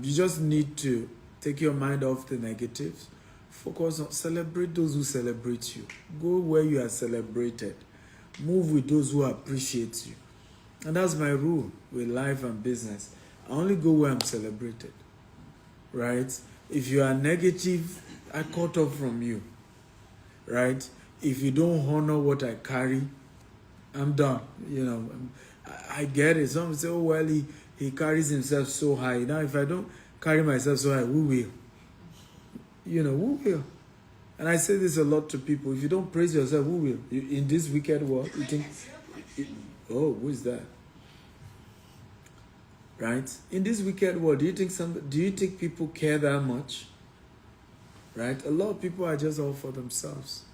You just need to take your mind off the negatives, focus on, celebrate those who celebrate you, go where you are celebrated, move with those who appreciate you. And that's my rule with life and business. I only go where I'm celebrated, right? If you are negative, I cut off from you, right? If you don't honor what I carry, I'm done. You know, I get it. Some say, oh, well, he carries himself so high. Now, if I don't carry myself so high, who will? You know, who will? And I say this a lot to people. If you don't praise yourself, who will? In this wicked world, you think, oh, who is that? Right? In this wicked world, do you think people care that much? Right? A lot of people are just all for themselves.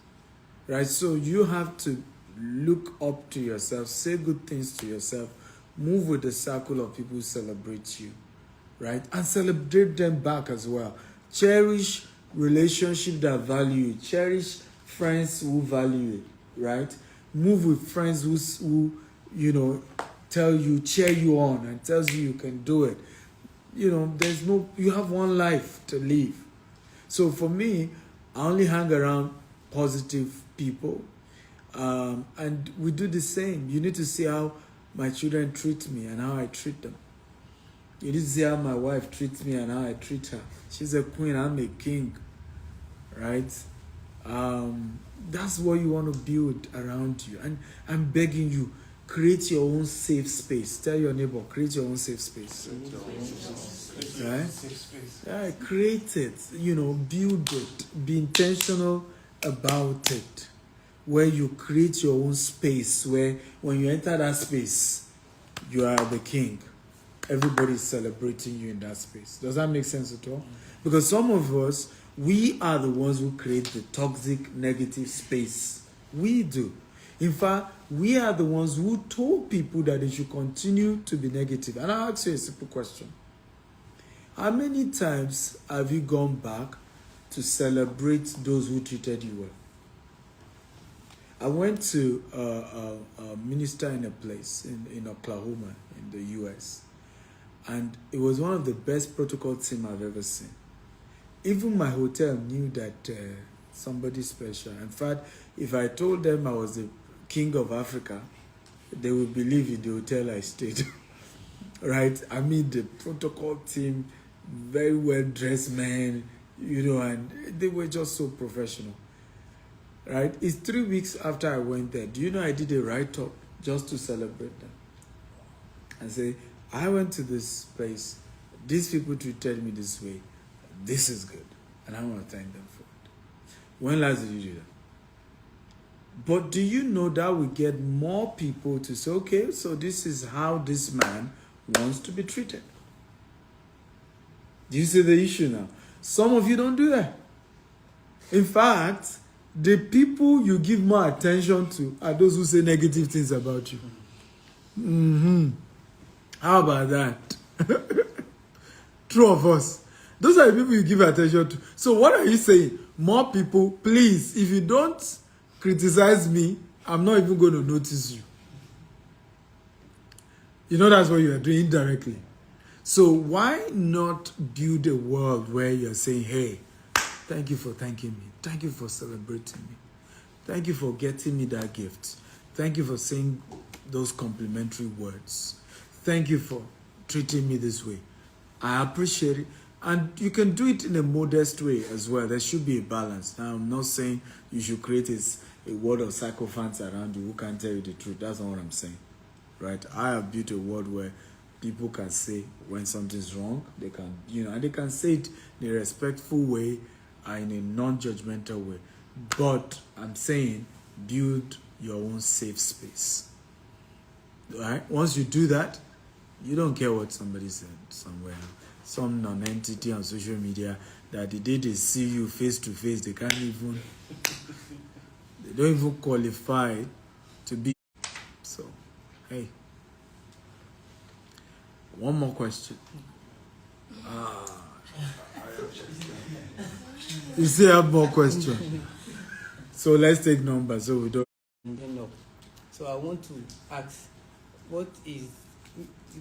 Right? So you have to look up to yourself, say good things to yourself, move with the circle of people who celebrate you, right? And celebrate them back as well. Cherish relationships that value you. Cherish friends who value it, right? Move with friends who tell you, cheer you on and tells you can do it. You know, you have one life to live. So for me, I only hang around positive people. And we do the same. You need to see how my children treat me and how I treat them. You need to see how my wife treats me and how I treat her. She's a queen, I'm a king, right? That's what you want to build around you. And I'm begging you, create your own safe space. Tell your neighbor, create your own safe space. Right? Yeah, create it. Build it. Be intentional about it. Where you create your own space, where when you enter that space, you are the king. Everybody is celebrating you in that space. Does that make sense at all? Because some of us, we are the ones who create the toxic, negative space. We do. In fact, we are the ones who told people that they should continue to be negative. And I'll ask you a simple question. How many times have you gone back to celebrate those who treated you well? I went to a minister in a place in Oklahoma, in the U.S., and it was one of the best protocol team I've ever seen. Even my hotel knew that somebody special. In fact, if I told them I was the king of Africa, they would believe in the hotel I stayed. Right? I mean, the protocol team, very well-dressed men, and they were just so professional. Right? It's 3 weeks after I went there. Do you know I did a write-up just to celebrate them? And say, I went to this place. These people treated me this way. This is good. And I want to thank them for it. When last did you do that? But do you know that we get more people to say, okay, so this is how this man wants to be treated. Do you see the issue now? Some of you don't do that. In fact, the people you give more attention to are those who say negative things about you. How about that? True of us. Those are the people you give attention to. So what are you saying? More people, please, if you don't criticize me, I'm not even going to notice you. That's what you are doing indirectly. So why not build a world where you're saying, hey, thank you for thanking me. Thank you for celebrating me. Thank you for getting me that gift. Thank you for saying those complimentary words. Thank you for treating me this way. I appreciate it. And you can do it in a modest way as well. There should be a balance. Now, I'm not saying you should create a world of sycophants around you who can't tell you the truth. That's not what I'm saying. Right? I have built a world where people can say when something's wrong. They can, and they can say it in a respectful way and in a non-judgmental way. But I'm saying build your own safe space. Right? Once you do that, you don't care what somebody said somewhere. Some non-entity on social media that the day they see you face to face, they don't even qualify to be. So, hey. One more question. You still have more questions. So let's take numbers so we don't. And then up. So I want to ask, can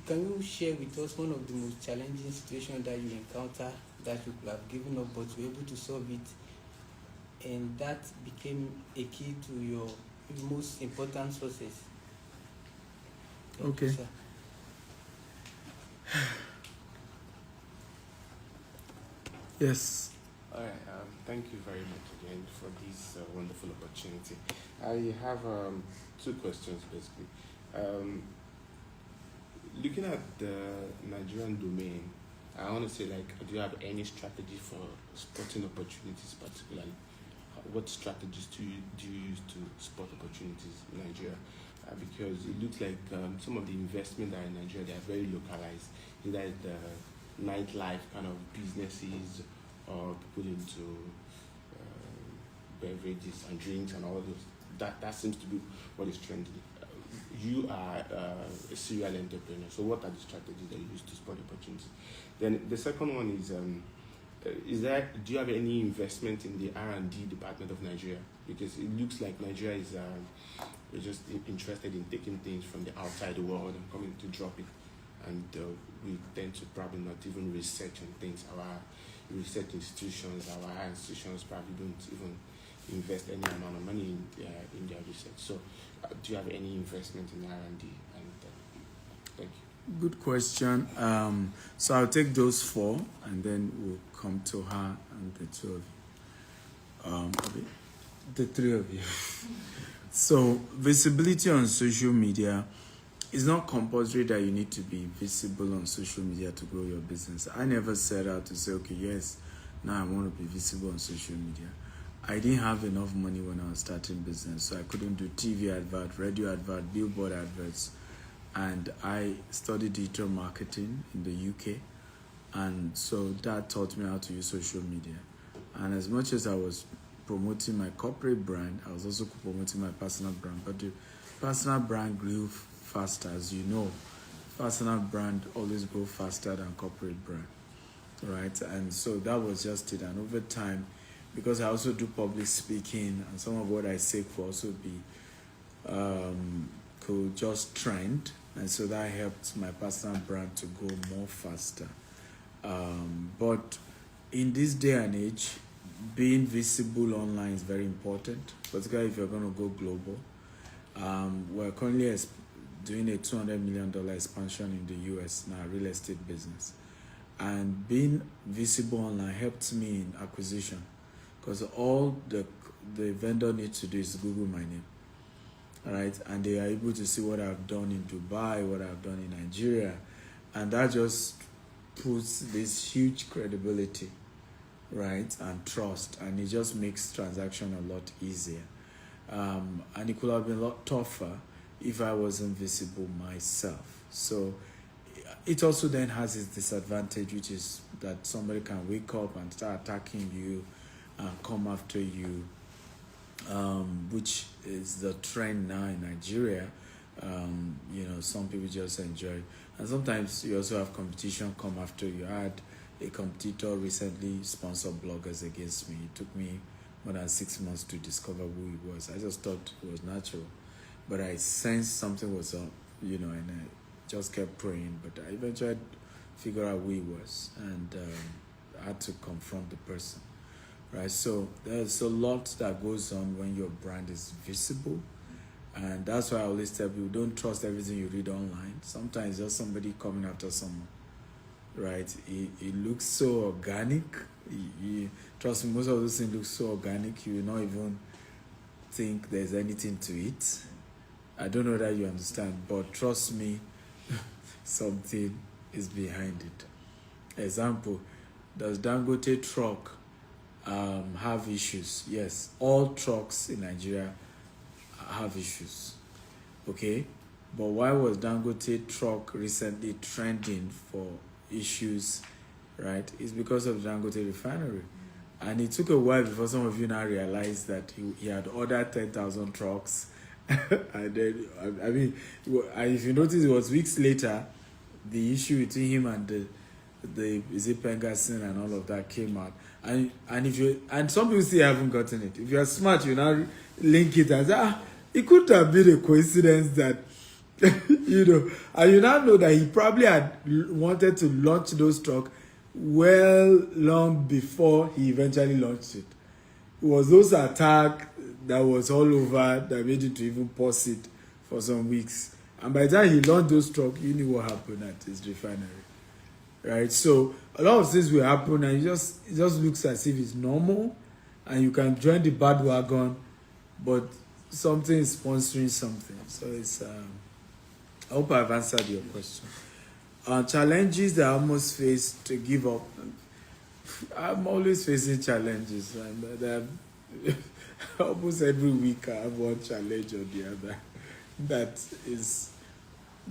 you share with us one of the most challenging situations that you encounter that you could have given up but you were able to solve it, and that became a key to your most important success? Thank Okay. you, sir. Yes. All right. Thank you very much again for this wonderful opportunity. I have two questions basically. Looking at the Nigerian domain, I want to say, like, do you have any strategy for spotting opportunities, particularly? What strategies do you use to spot opportunities in Nigeria? Because it looks like some of the investment that are in Nigeria, they are very localized. Either the nightlife kind of businesses or people into beverages and drinks and all those. That seems to be what is trending. You are a serial entrepreneur, so what are the strategies that you use to spot opportunities? Then the second one is do you have any investment in the R&D department of Nigeria? Because it looks like Nigeria is just interested in taking things from the outside the world and coming to drop it, and we tend to probably not even research on things. Our research institutions, our higher institutions probably don't even invest any amount of money in their research. So do you have any investment in R&D? And thank you. Good question. So I'll take those four, and then we'll come to her and the two of you. Okay. The three of you. So visibility on social media is not compulsory that you need to be visible on social media to grow your business. I never set out to say, okay, yes, now I want to be visible on social media. I didn't have enough money when I was starting business, so I couldn't do TV advert, radio advert, billboard adverts. And I studied digital marketing in the UK, and so that taught me how to use social media. And as much as I was promoting my corporate brand, I was also promoting my personal brand. But the personal brand grew faster, as you know. Personal brand always grows faster than corporate brand, right? And so that was just it. And over time, because I also do public speaking, and some of what I say could also be could just trend, and so that helped my personal brand to go more faster. But in this day and age, being visible online is very important, particularly if you're going to go global. We're currently doing a $200 million expansion in the US in our real estate business, and being visible online helped me in acquisition, because all the vendor needs to do is Google my name. All right, and they are able to see what I've done in Dubai, what I've done in Nigeria, and that just puts this huge credibility, right, and trust, and it just makes transaction a lot easier. And it could have been a lot tougher if I wasn't visible myself. So it also then has its disadvantage, which is that somebody can wake up and start attacking you and come after you, which is the trend now in Nigeria. Some people just enjoy it. And sometimes you also have competition come after you. I had a competitor recently sponsor bloggers against me. It took me more than 6 months to discover who he was. I just thought it was natural, but I sensed something was up, and I just kept praying. But I eventually figured out who he was, and I had to confront the person. Right, so there's a lot that goes on when your brand is visible, and that's why I always tell people, don't trust everything you read online. Sometimes just somebody coming after someone, right? It looks so organic. Trust me, most of those things look so organic, you will not even think there's anything to it. I don't know that you understand, but trust me, something is behind it. Example, does Dangote truck have issues? Yes, all trucks in Nigeria have issues. Okay, but why was Dangote truck recently trending for issues? Right, it's because of Dangote refinery, and it took a while before some of you now realized that he had ordered 10,000 trucks, and then if you notice, it was weeks later the issue between him and the is it Pengasin and all of that came out. And if you and some people still haven't gotten it. If you are smart, you now link it as it could have been a coincidence that you know, and you now know that he probably had wanted to launch those truck well long before he eventually launched it. It was those attack that was all over that made him to even pause it for some weeks. And by the time he launched those truck, you knew what happened at his refinery. Right? So a lot of things will happen and it just looks as if it's normal and you can join the bandwagon, but something is sponsoring something. So it's I hope I've answered your question. Challenges that I almost faced to give up. I'm always facing challenges, and almost every week I have one challenge or the other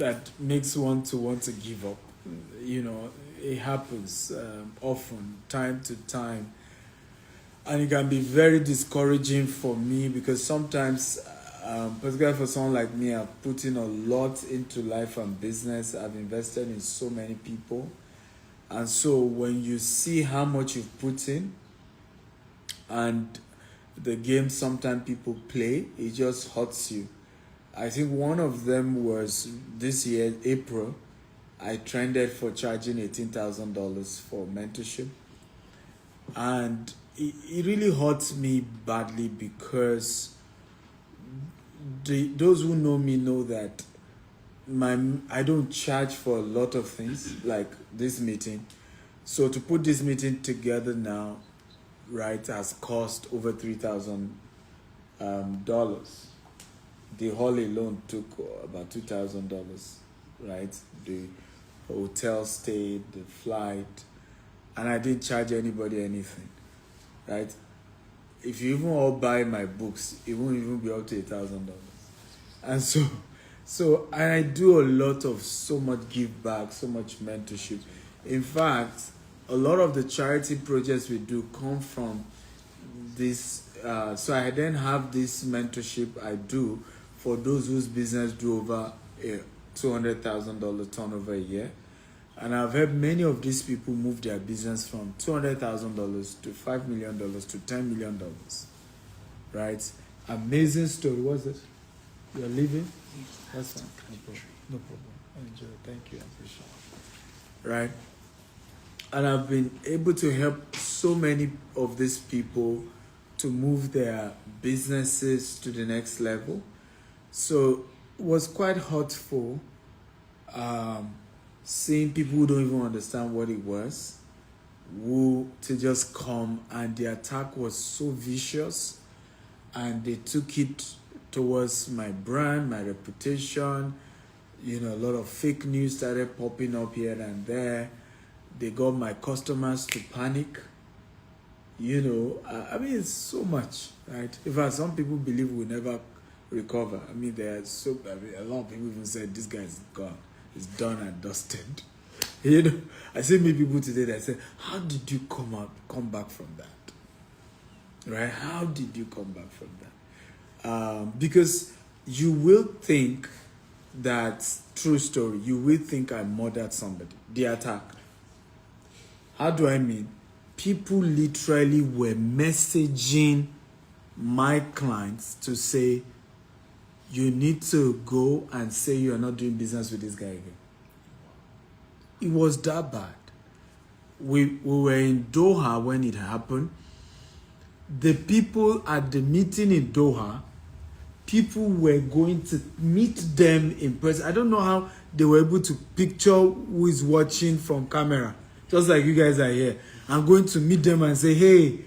that makes one to want to give up. You know, it happens often, time to time, and it can be very discouraging for me because sometimes, particularly for someone like me, I've put in a lot into life and business. I've invested in so many people. And so when you see how much you've put in and the game sometimes people play, it just hurts you. I think one of them was this year, April, I trended for charging $18,000 for mentorship. And it really hurts me badly because those who know me know that I don't charge for a lot of things like this meeting. So to put this meeting together now, right, has cost over $3,000. The hall alone took about $2,000, right? The hotel stay, the flight, and I didn't charge anybody anything, right? If you even all buy my books, it won't even be up to $1,000. And so I do a lot of so much give back, so much mentorship. In fact, a lot of the charity projects we do come from this. So I then have this mentorship I do for those whose business do over $200,000 turnover a year. And I've helped many of these people move their business from $200,000 to $5 million to $10 million. Right? Amazing story. What's it? You're leaving? That's fine. No problem. Enjoy. Thank you. I appreciate it. Right? And I've been able to help so many of these people to move their businesses to the next level. So it was quite hurtful seeing people who don't even understand what it was, who to just come, and the attack was so vicious and they took it towards my brand, my reputation. You know, a lot of fake news started popping up here and there. They got my customers to panic. You know, I mean, it's so much, right? In fact, some people believe we'll never recover. I mean, a lot of people even said this guy is gone. He's done and dusted. You know, I see many people today that say, how did you come back from that? Right? How did you come back from that? Because you will think that, true story, you will think I murdered somebody. The attack. How do I mean? People literally were messaging my clients to say, you need to go and say you're not doing business with this guy again. It was that bad. We were in Doha when it happened. The people at the meeting in Doha, people were going to meet them in person. I don't know how they were able to picture who is watching from camera. Just like you guys are here. I'm going to meet them and say, hey,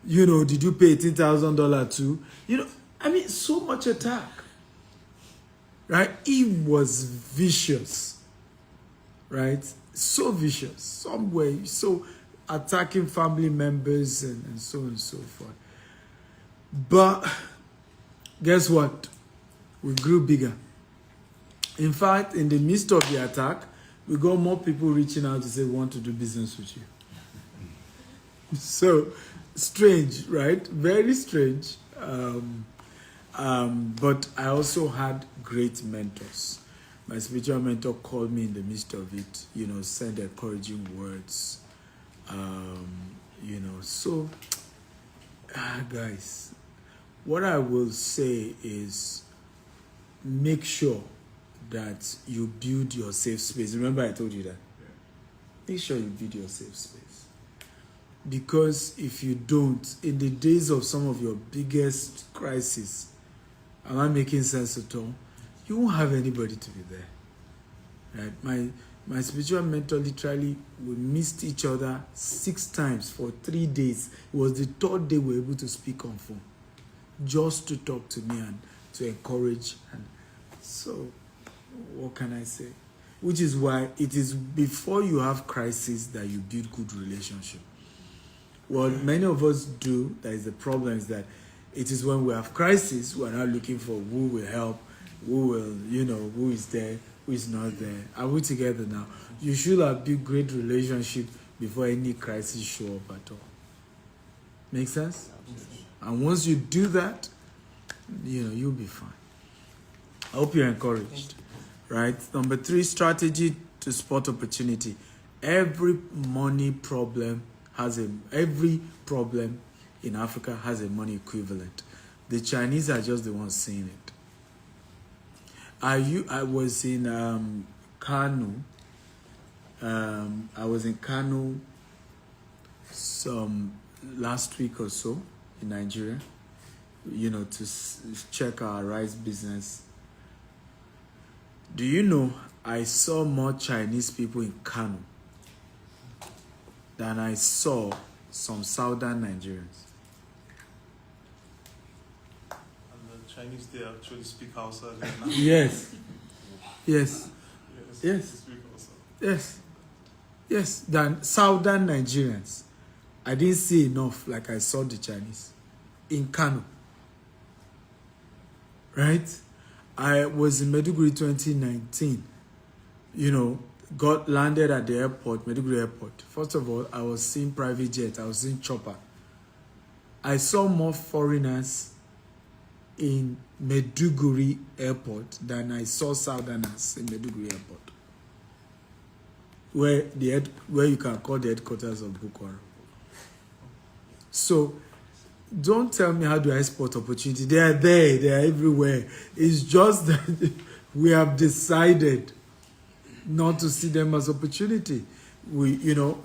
you know, did you pay $18,000 too? You know, I mean, so much attack. Right? It was vicious. Right? So vicious. Some way. So attacking family members and so on and so forth. But guess what? We grew bigger. In fact, in the midst of the attack, we got more people reaching out to say, we want to do business with you. So, strange, right? Very strange. But I also had great mentors. My spiritual mentor called me in the midst of it, you know, sent encouraging words, You know, so guys, what I will say is make sure that you build your safe space. Remember I told you that? Make sure you build your safe space. Because if you don't, in the days of some of your biggest crises, am I making sense at all? You won't have anybody to be there. Right? My spiritual mentor literally, we missed each other 6 times for 3 days. It was the 3rd day we were able to speak on phone, just to talk to me and to encourage. And so, what can I say? Which is why it is before you have crisis that you build good relationship. What many of us do, that is the problem, is that it is when we have crisis, we are not looking for who will help, who will, who is there, who is not there. Are we together now? You should have built great relationship before any crisis show up at all. Make sense? And once you do that, you'll be fine. I hope you're encouraged. Right? Number 3, strategy to spot opportunity. Every problem in Africa has a money equivalent. The Chinese are just the ones seeing it. I was in Kano. I was in Kano some last week or so in Nigeria, to check our rice business. Do you know I saw more Chinese people in Kano than I saw some southern Nigerians? And the Chinese, they actually speak Hausa. Yes. Yes. Yes. Yes. They speak Hausa. Yes. Yes. Than southern Nigerians. I didn't see enough like I saw the Chinese in Kano. Right? I was in Maiduguri 2019. Got landed at the airport, Maiduguri airport. First of all, I was seeing private jet. I was seeing chopper. I saw more foreigners in Maiduguri airport than I saw southerners in Maiduguri airport, where you can call the headquarters of Boko Haram. So, don't tell me how do I spot opportunity. They are there. They are everywhere. It's just that we have decided not to see them as opportunity.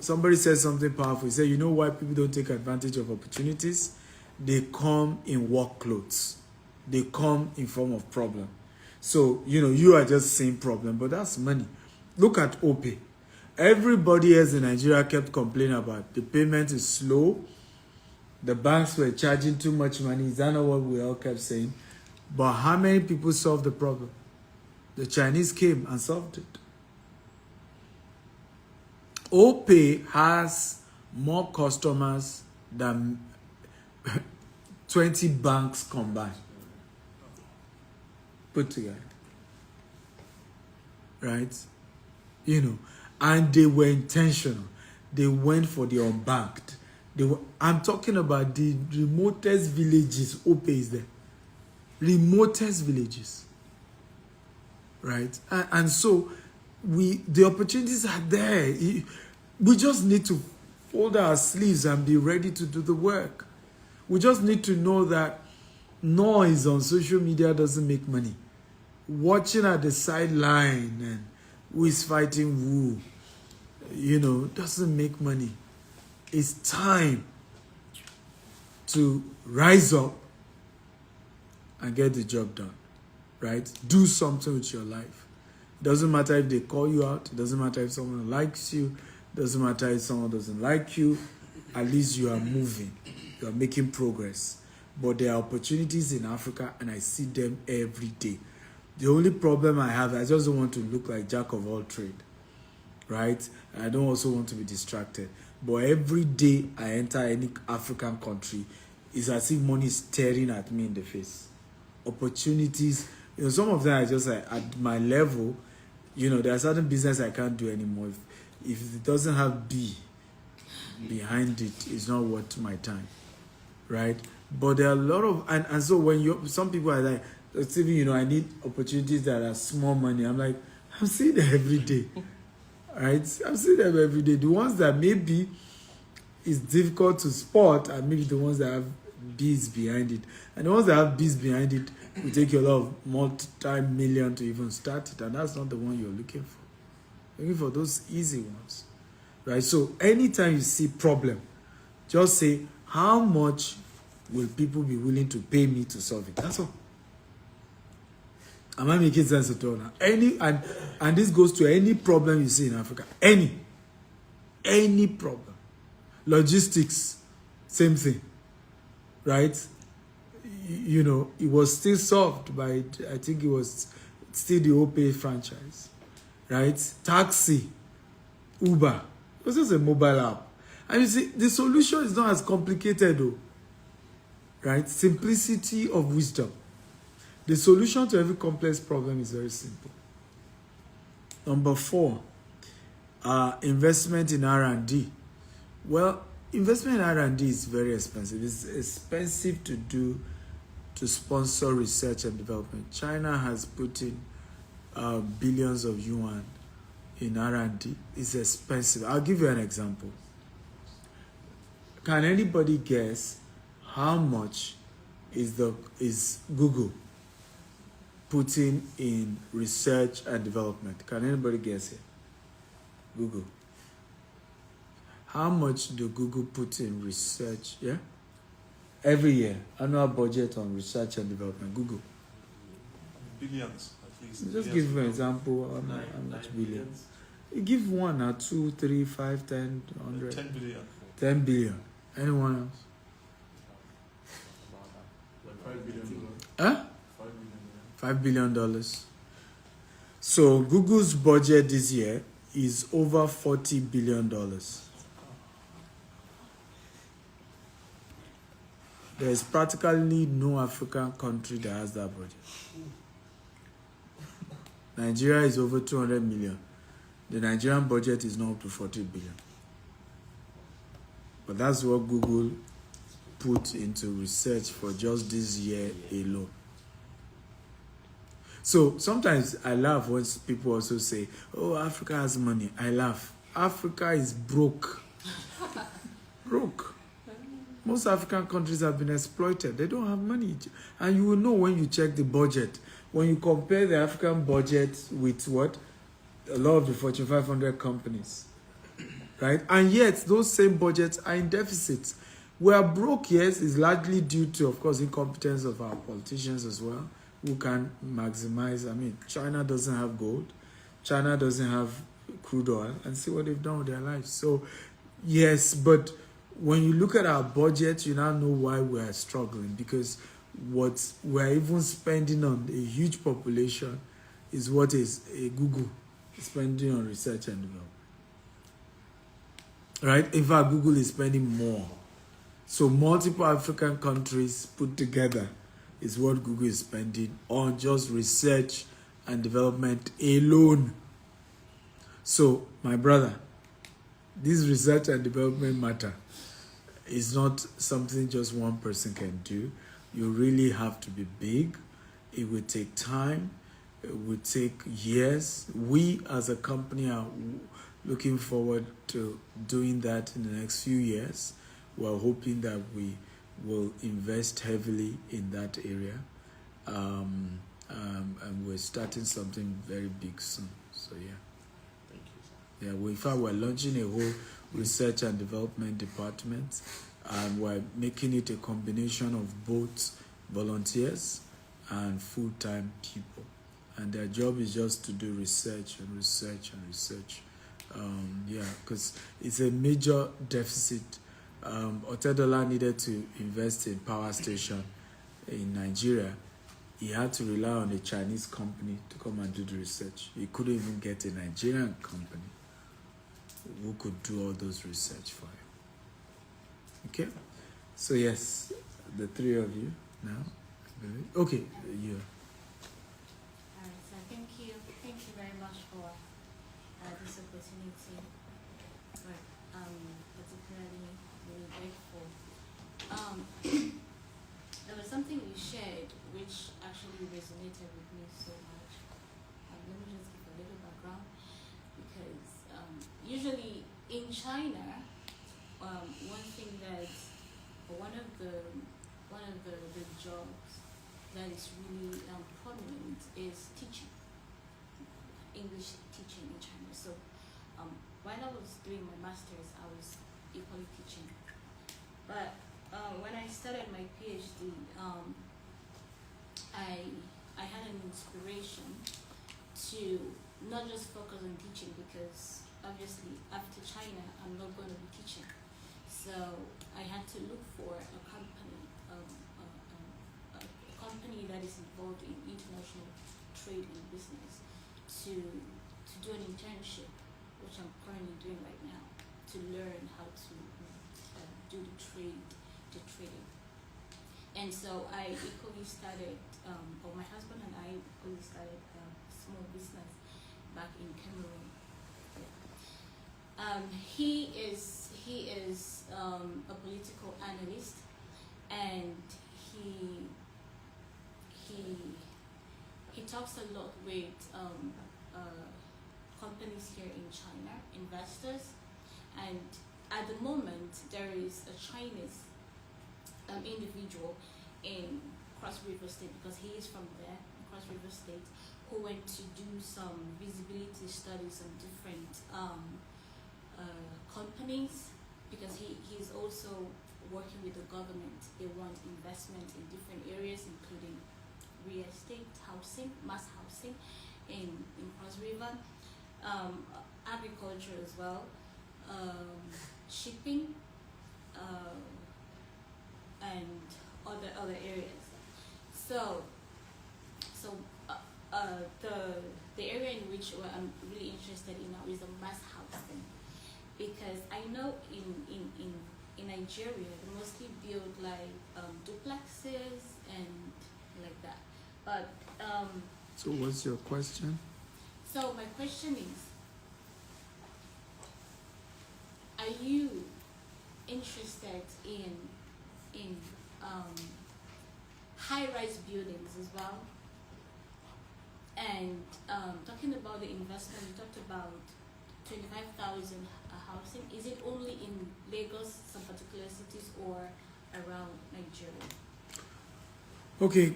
Somebody said something powerful. He said, you know why people don't take advantage of opportunities? They come in work clothes. They come in form of problem. So, you are just saying problem, but that's money. Look at OPE. Everybody else in Nigeria kept complaining about the payment is slow. The banks were charging too much money. Is that not what we all kept saying? But how many people solved the problem? The Chinese came and solved it. OPE has more customers than 20 banks combined. Put together. Right? And they were intentional. They went for the unbanked. I'm talking about the remotest villages. OPE is there. Remotest villages. Right? And so the opportunities are there. We just need to fold our sleeves and be ready to do the work. We just need to know that noise on social media doesn't make money. Watching at the sideline and who is fighting who, doesn't make money. It's time to rise up and get the job done, right? Do something with your life. It doesn't matter if they call you out. It doesn't matter if someone likes you. It doesn't matter if someone doesn't like you. At least you are moving. You are making progress. But there are opportunities in Africa, and I see them every day. The only problem I have, I just don't want to look like jack of all trade, right? And I don't also want to be distracted. But every day I enter any African country, it's as if money is staring at me in the face. Opportunities, some of them are just like, at my level, there are certain business I can't do anymore. If it doesn't have B behind it, it's not worth my time, right? But there are a lot of, and so when some people are like, Stephen, I need opportunities that are small money. I'm like, I'm seeing them every day. Right? I'm seeing them every day. The ones that maybe is difficult to spot are maybe the ones that have B's behind it. And the ones that have B's behind it will take you a lot of multi-million to even start it. And that's not the one you're looking for. You're looking for those easy ones. Right? So anytime you see problem, just say, how much will people be willing to pay me to solve it? That's all. Am I making sense at all now? And this goes to any problem you see in Africa. Any problem. Logistics, same thing. Right? You know, it was still solved by, I think it was still the OPay franchise. Right? Taxi, Uber. It was just a mobile app. And you see, the solution is not as complicated though. Right? Simplicity of wisdom. The solution to every complex problem is very simple. Number 4, investment in R&D. Well, investment in R&D is very expensive. It's expensive to sponsor research and development. China has put in billions of yuan in R&D. It's expensive. I'll give you an example. Can anybody guess how much is Google putting in research and development? Can anybody guess it? Google. How much do Google put in research? Yeah? Every year, annual budget on research and development. Google. Billions, at least. Just Billions give of an example. How much billion? You give 1 or 2, 3, 5, 10, 100. 10 billion. 10 billion. Anyone else? Like $5 billion. Huh? $5 billion. $5 billion. So Google's budget this year is over $40 billion. There is practically no African country that has that budget. Nigeria is over 200 million. The Nigerian budget is not up to 40 billion. But that's what Google put into research for just this year alone. So sometimes I laugh when people also say, oh, Africa has money. I laugh. Africa is broke. Broke. Most African countries have been exploited. They don't have money. And you will know when you check the budget. When you compare the African budget with what? A lot of the Fortune 500 companies. Right? And yet, those same budgets are in deficit. We are broke, yes, is largely due to, of course, incompetence of our politicians as well, who can maximize. I mean, China doesn't have gold. China doesn't have crude oil. And see what they've done with their lives. So, yes, but when you look at our budget, you now know why we are struggling. Because what we're even spending on a huge population is what is a Google spending on research and development. Right? In fact, Google is spending more. So multiple African countries put together is what Google is spending on just research and development alone. So, my brother, this research and development matter is not something just one person can do. You really have to be big. It will take time. It will take years. We as a company are looking forward to doing that in the next few years. We're hoping that we will invest heavily in that area. And we're starting something very big soon. So, yeah. Thank you, sir. Yeah, in fact, we're launching a whole research and development department. And we're making it a combination of both volunteers and full-time people. And their job is just to do research and research and research. Yeah, because it's a major deficit. Otedola needed to invest in power station in Nigeria. He had to rely on a Chinese company to come and do the research. He couldn't even get a Nigerian company who could do all those research for him. Okay? So yes, the three of you now. Okay, you. Alright, so thank you very much for this opportunity. We're particularly really grateful. There was something you shared which actually resonated with me so much. Let me just give a little background because usually in China, one thing that, or one of the jobs that is really prominent is teaching, English teaching in China. So while I was doing my master's, I was equally teaching. But when I started my PhD, I had an inspiration to not just focus on teaching, because obviously after China I'm not going to be teaching. So I had to look for a company, a company that is involved in international trade and business to do an internship, which I'm currently doing right now, to learn how to do the trading. And so I equally started, or my husband and I equally started a small business back in Cameroon. Yeah. He is a political analyst, and he talks a lot with companies here in China, investors, and at the moment there is a Chinese individual in Cross River State, because he is from there, Cross River State, who went to do some visibility studies on different companies, because he's also working with the government. They want investment in different areas, including real estate, housing, mass housing in Cross River, agriculture as well, shipping, and other areas. So the area in which I'm really interested in now is the mass housing, because I know in Nigeria they mostly build like duplexes and like that. But So what's your question? so my question is, are you interested in high-rise buildings as well? And talking about the investment, you talked about 25,000 housing. Is it only in Lagos, some particular cities, or around Nigeria? Okay,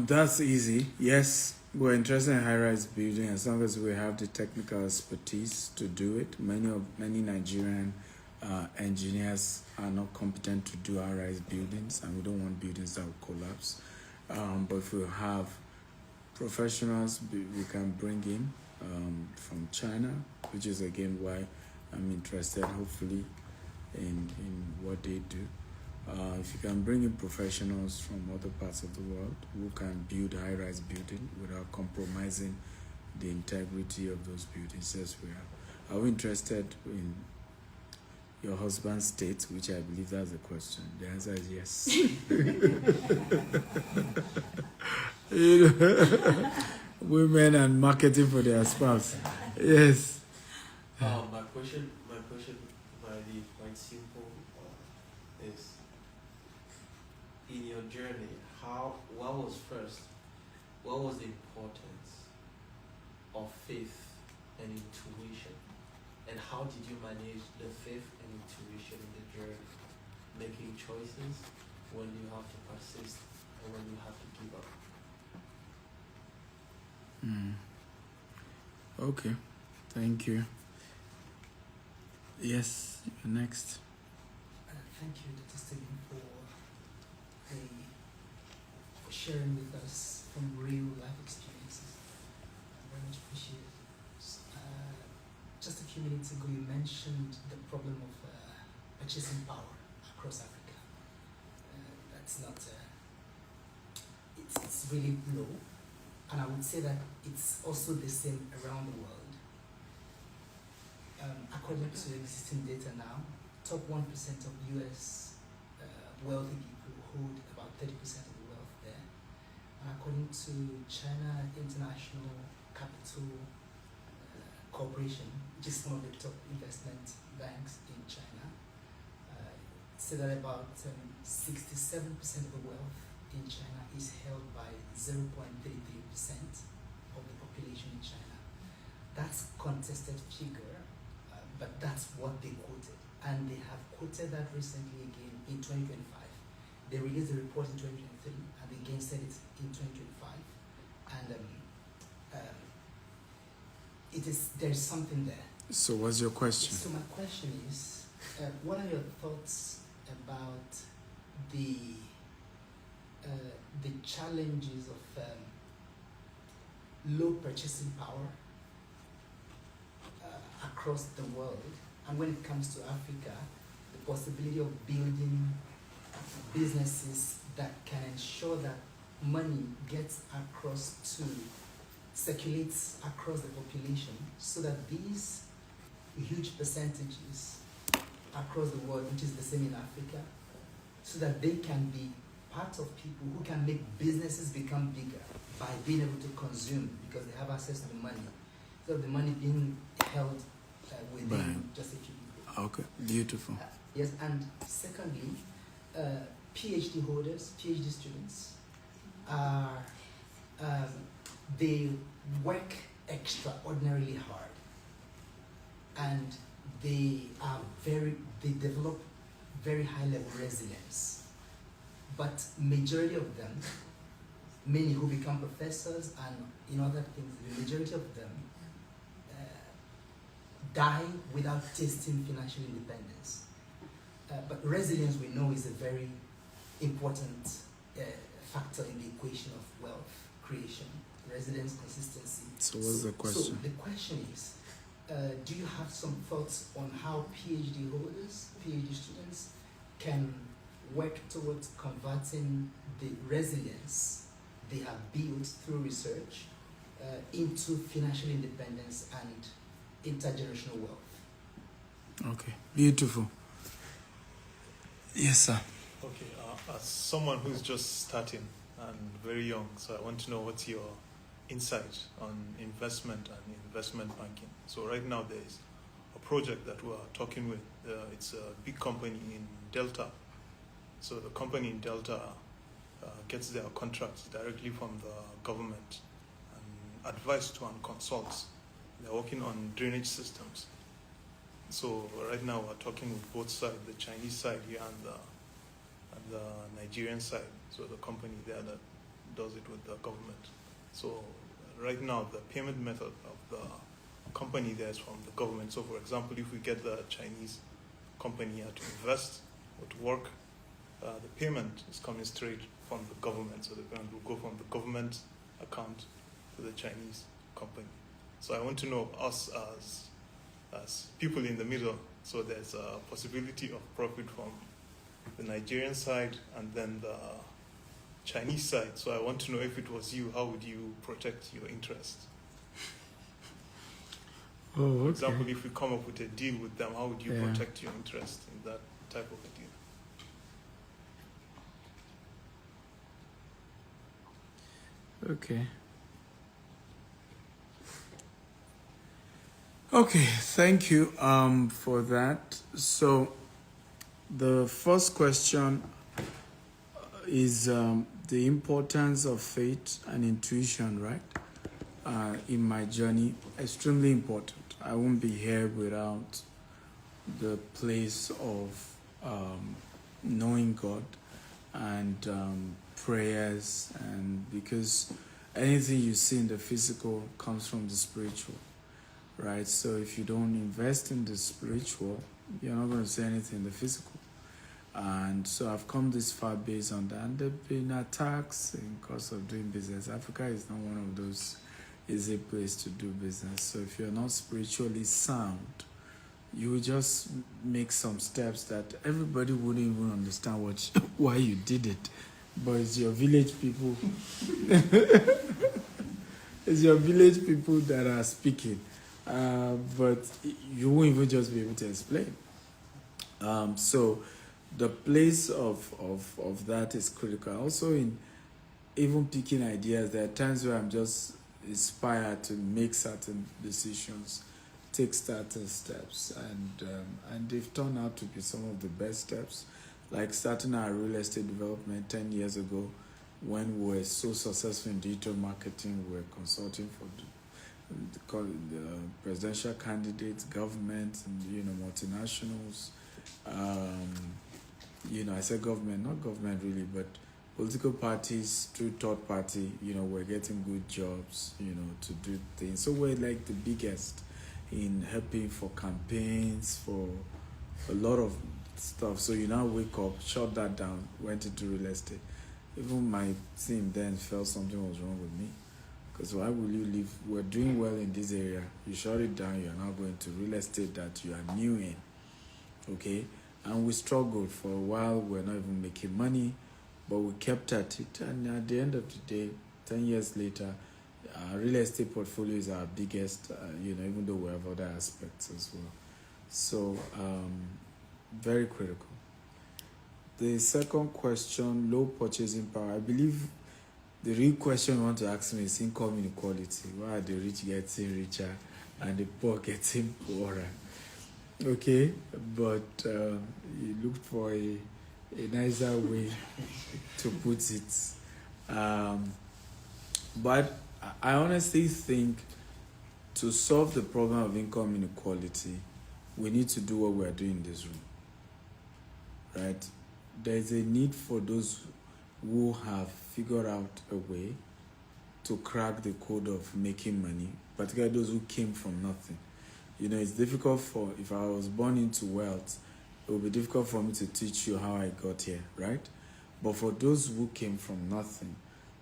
that's easy. Yes, we're interested in high-rise building as long as we have the technical expertise to do it. Many Nigerian engineers are not competent to do high-rise buildings, and we don't want buildings that will collapse. But if we have professionals we can bring in from China, which is again why I'm interested, hopefully, in what they do. If you can bring in professionals from other parts of the world who can build high-rise building without compromising the integrity of those buildings, yes, we are. Are we interested in your husband's state, which I believe that's the question? The answer is yes. Women and marketing for their spouse. Yes. My question might be quite simple. Is in your journey, what was the importance of faith and intuition, and how did you manage the faith and intuition in the journey, making choices when you have to persist and when you have to give up? Okay, thank you. Yes, you're next. Thank you, Dr. Stephen, for sharing with us from real life experiences. I very much appreciate it. Just a few minutes ago, you mentioned the problem of purchasing power across Africa. That's not, it's really low. And I would say that it's also the same around the world. According to existing data now, top 1% of US wealthy people hold about 30% of the wealth there. And according to China International Capital Corporation, which is one of the top investment banks in China, say that about 67% of the wealth in China is held by 0.33% of the population in China. That's contested figure, but that's what they quoted. and they have quoted that recently again in 2025. They released a report in 2023, and they again said it in 2025, and there's something there. So what's your question? So my question is, what are your thoughts about the challenges of low purchasing power across the world, and when it comes to Africa, the possibility of building businesses that can ensure that money gets circulates across the population, so that these huge percentages across the world, which is the same in Africa, so that they can be part of people who can make businesses become bigger by being able to consume, because they have access to the money, so the money being held within Right. just a few people. Okay, beautiful. Yes, and secondly, PhD holders, PhD students, are they work extraordinarily hard, and they develop very high level resilience. But majority of them, many who become professors and in other things, the majority of them die without tasting financial independence. But resilience, we know, is a very important factor in the equation of wealth creation. Resilience, consistency. So what's the question? So the question is, do you have some thoughts on how PhD holders, PhD students can work towards converting the resilience they have built through research into financial independence and intergenerational wealth? Okay, beautiful. Yes, sir. Okay, as someone who's just starting and very young, so I want to know what's your insight on investment and investment banking. So right now there is a project that we're talking with. It's a big company in Delta. So the company in Delta gets their contracts directly from the government and advised to and consults. They're working on drainage systems. So right now we're talking with both sides, the Chinese side here and the Nigerian side. So the company there that does it with the government. So right now the payment method of the company there is from the government. So for example, if we get the Chinese company here to invest or to work, the payment is coming straight from the government. So the payment will go from the government account to the Chinese company. So I want to know us as people in the middle. So there's a possibility of profit from the Nigerian side and then the Chinese side. So I want to know, if it was you, how would you protect your interest? Oh, okay. For example, if we come up with a deal with them, how would you Yeah. protect your interest in that type of a deal? Okay. Okay, thank you for that. So the first question is the importance of faith and intuition, right? In my journey, extremely important. I won't be here without the place of knowing God and prayers, and because anything you see in the physical comes from the spiritual, right? So if you don't invest in the spiritual, you're not going to see anything in the physical. And so I've come this far based on that. And there have been attacks in course of doing business. Africa is not one of those easy places to do business. So if you're not spiritually sound, you will just make some steps that everybody wouldn't even understand why you did it. But it's your village people. It's your village people that are speaking. But you won't even just be able to explain. So the place of that is critical. Also in even picking ideas, there are times where I'm just inspired to make certain decisions, take certain steps, and they've turned out to be some of the best steps. Like starting our real estate development 10 years ago, when we were so successful in digital marketing, we were consulting for the presidential candidates, government, and multinationals, I said government, not government really, but political parties through third party, we're getting good jobs, to do things. So we're like the biggest in helping for campaigns, for a lot of stuff. So you now wake up, shut that down, went into real estate. Even my team then felt something was wrong with me. Because why will you leave? We're doing well in this area. You shut it down, you're now going to real estate that you are new in. Okay? And we struggled for a while. We're not even making money, but we kept at it. And at the end of the day, 10 years later, our real estate portfolio is our biggest, even though we have other aspects as well. So, very critical. The second question, low purchasing power. I believe the real question you want to ask me is income inequality. Why are the rich getting richer and the poor getting poorer? Okay, but you looked for a nicer way to put it. But I honestly think to solve the problem of income inequality, we need to do what we are doing in this room. Right? There's a need for those who have figured out a way to crack the code of making money, particularly those who came from nothing. It's difficult if I was born into wealth, it would be difficult for me to teach you how I got here, right? But for those who came from nothing,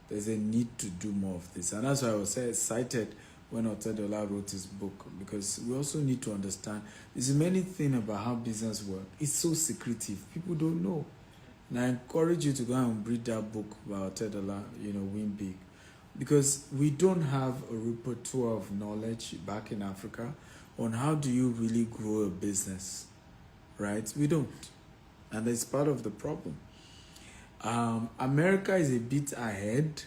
there's a need to do more of this. And that's why I was excited when Otedola wrote his book, because we also need to understand there's many things about how business works. It's so secretive. People don't know. And I encourage you to go and read that book by Otedola, Win Big. Because we don't have a repertoire of knowledge back in Africa on how do you really grow a business, right? We don't. And it's part of the problem. America is a bit ahead.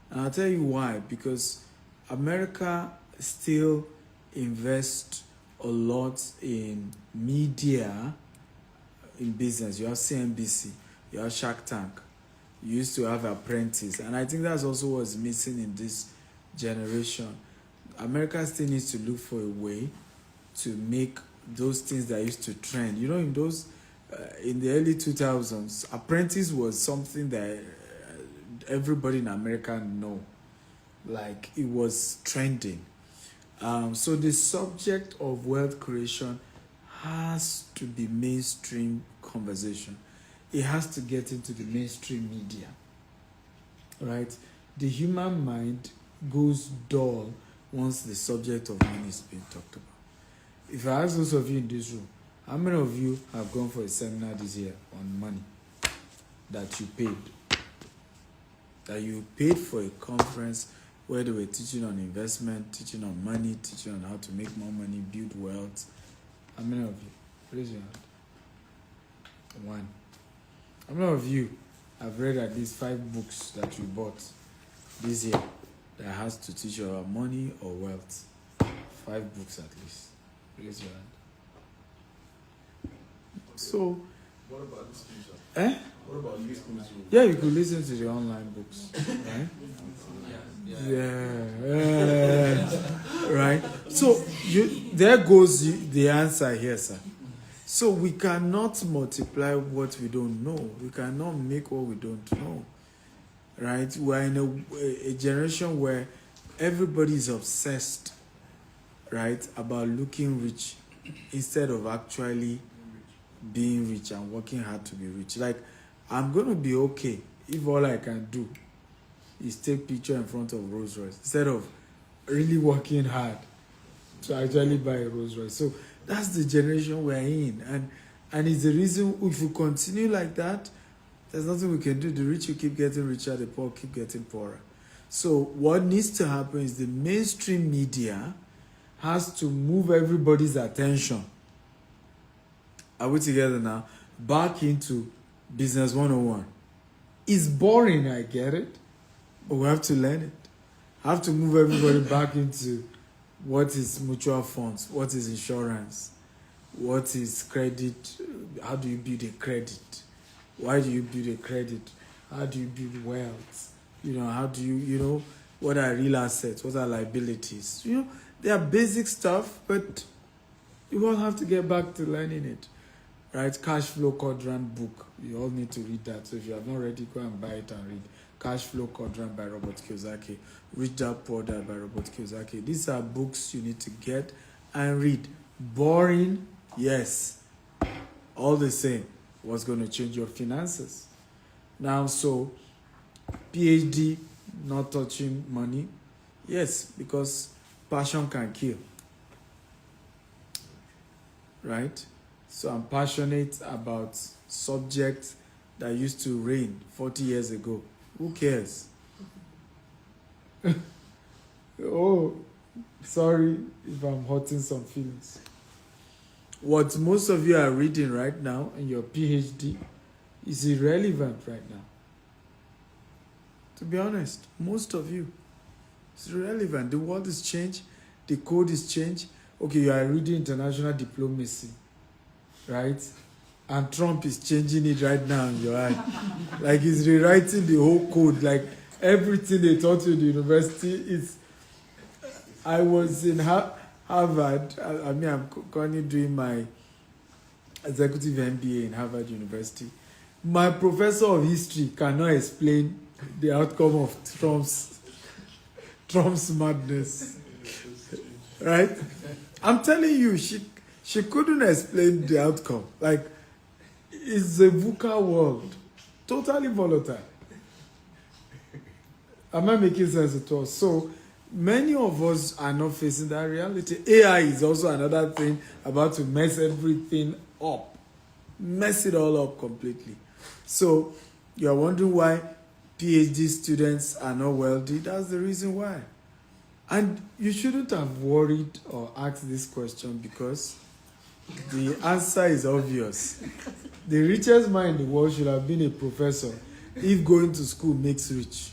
And I'll tell you why. Because America still invests a lot in media, in business. You have CNBC, you have Shark Tank. You used to have Apprentice. And I think that's also what's missing in this generation. America still needs to look for a way to make those things that used to trend. In the early 2000s, Apprentice was something that everybody in America know. Like, it was trending. So the subject of wealth creation has to be mainstream conversation. It has to get into the mainstream media, right? The human mind goes dull once the subject of money is being talked about. If I ask those of you in this room, how many of you have gone for a seminar this year on money that you paid? That you paid for a conference where they were teaching on investment, teaching on money, teaching on how to make more money, build wealth. How many of you? Raise your hand. One. How many of you have read at least 5 books that you bought this year that has to teach you about money or wealth? 5 books at least. Raise your hand. So, What about this future? What about listening to? Yeah, you could listen to the online books, right? Yeah. Right. So there goes the answer here, sir. So we cannot multiply what we don't know. We cannot make what we don't know. Right? We're in a generation where everybody is obsessed, right, about looking rich instead of actually being rich and working hard to be rich. Like, I'm going to be okay if all I can do is take picture in front of Rolls Royce instead of really working hard to actually buy a Rolls Royce. So that's the generation we're in. And it's the reason if we continue like that, there's nothing we can do. The rich will keep getting richer, the poor keep getting poorer. So what needs to happen is the mainstream media has to move everybody's attention. Are we together now? Back into Business 101. It's boring, I get it. But we have to learn it. I have to move everybody back into what is mutual funds, what is insurance, what is credit, how do you build a credit, why do you build a credit, how do you build wealth, how do you, what are real assets, what are liabilities, they are basic stuff, but you all have to get back to learning it. right? Cash flow quadrant book. You all need to read that. So if you have not read it, go and buy it and read. Cash Flow Quadrant by Robert Kiyosaki. Rich Dad Poor Dad by Robert Kiyosaki. These are books you need to get and read. Boring, yes. All the same, what's going to change your finances? Now, so PhD, not touching money. Yes, because passion can kill. Right? So I'm passionate about subjects that used to reign 40 years ago. Who cares? Oh, sorry if I'm hurting some feelings. What most of you are reading right now in your PhD is irrelevant right now. To be honest, most of you, it's irrelevant. The world is changed. The code is changed. Okay, you are reading international diplomacy, right? And Trump is changing it right now in your eye. Like he's rewriting the whole code. Like everything they taught you in the university is... I was in Harvard. I'm currently doing my executive MBA in Harvard University. My professor of history cannot explain the outcome of Trump's madness. Right? I'm telling you, she couldn't explain the outcome. Like, it's a VUCA world. Totally volatile. Am I making sense at all? So, many of us are not facing that reality. AI is also another thing about to mess everything up. Mess it all up completely. So, you're wondering why PhD students are not wealthy? That's the reason why. And you shouldn't have worried or asked this question because the answer is obvious. The richest man in the world should have been a professor if going to school makes rich.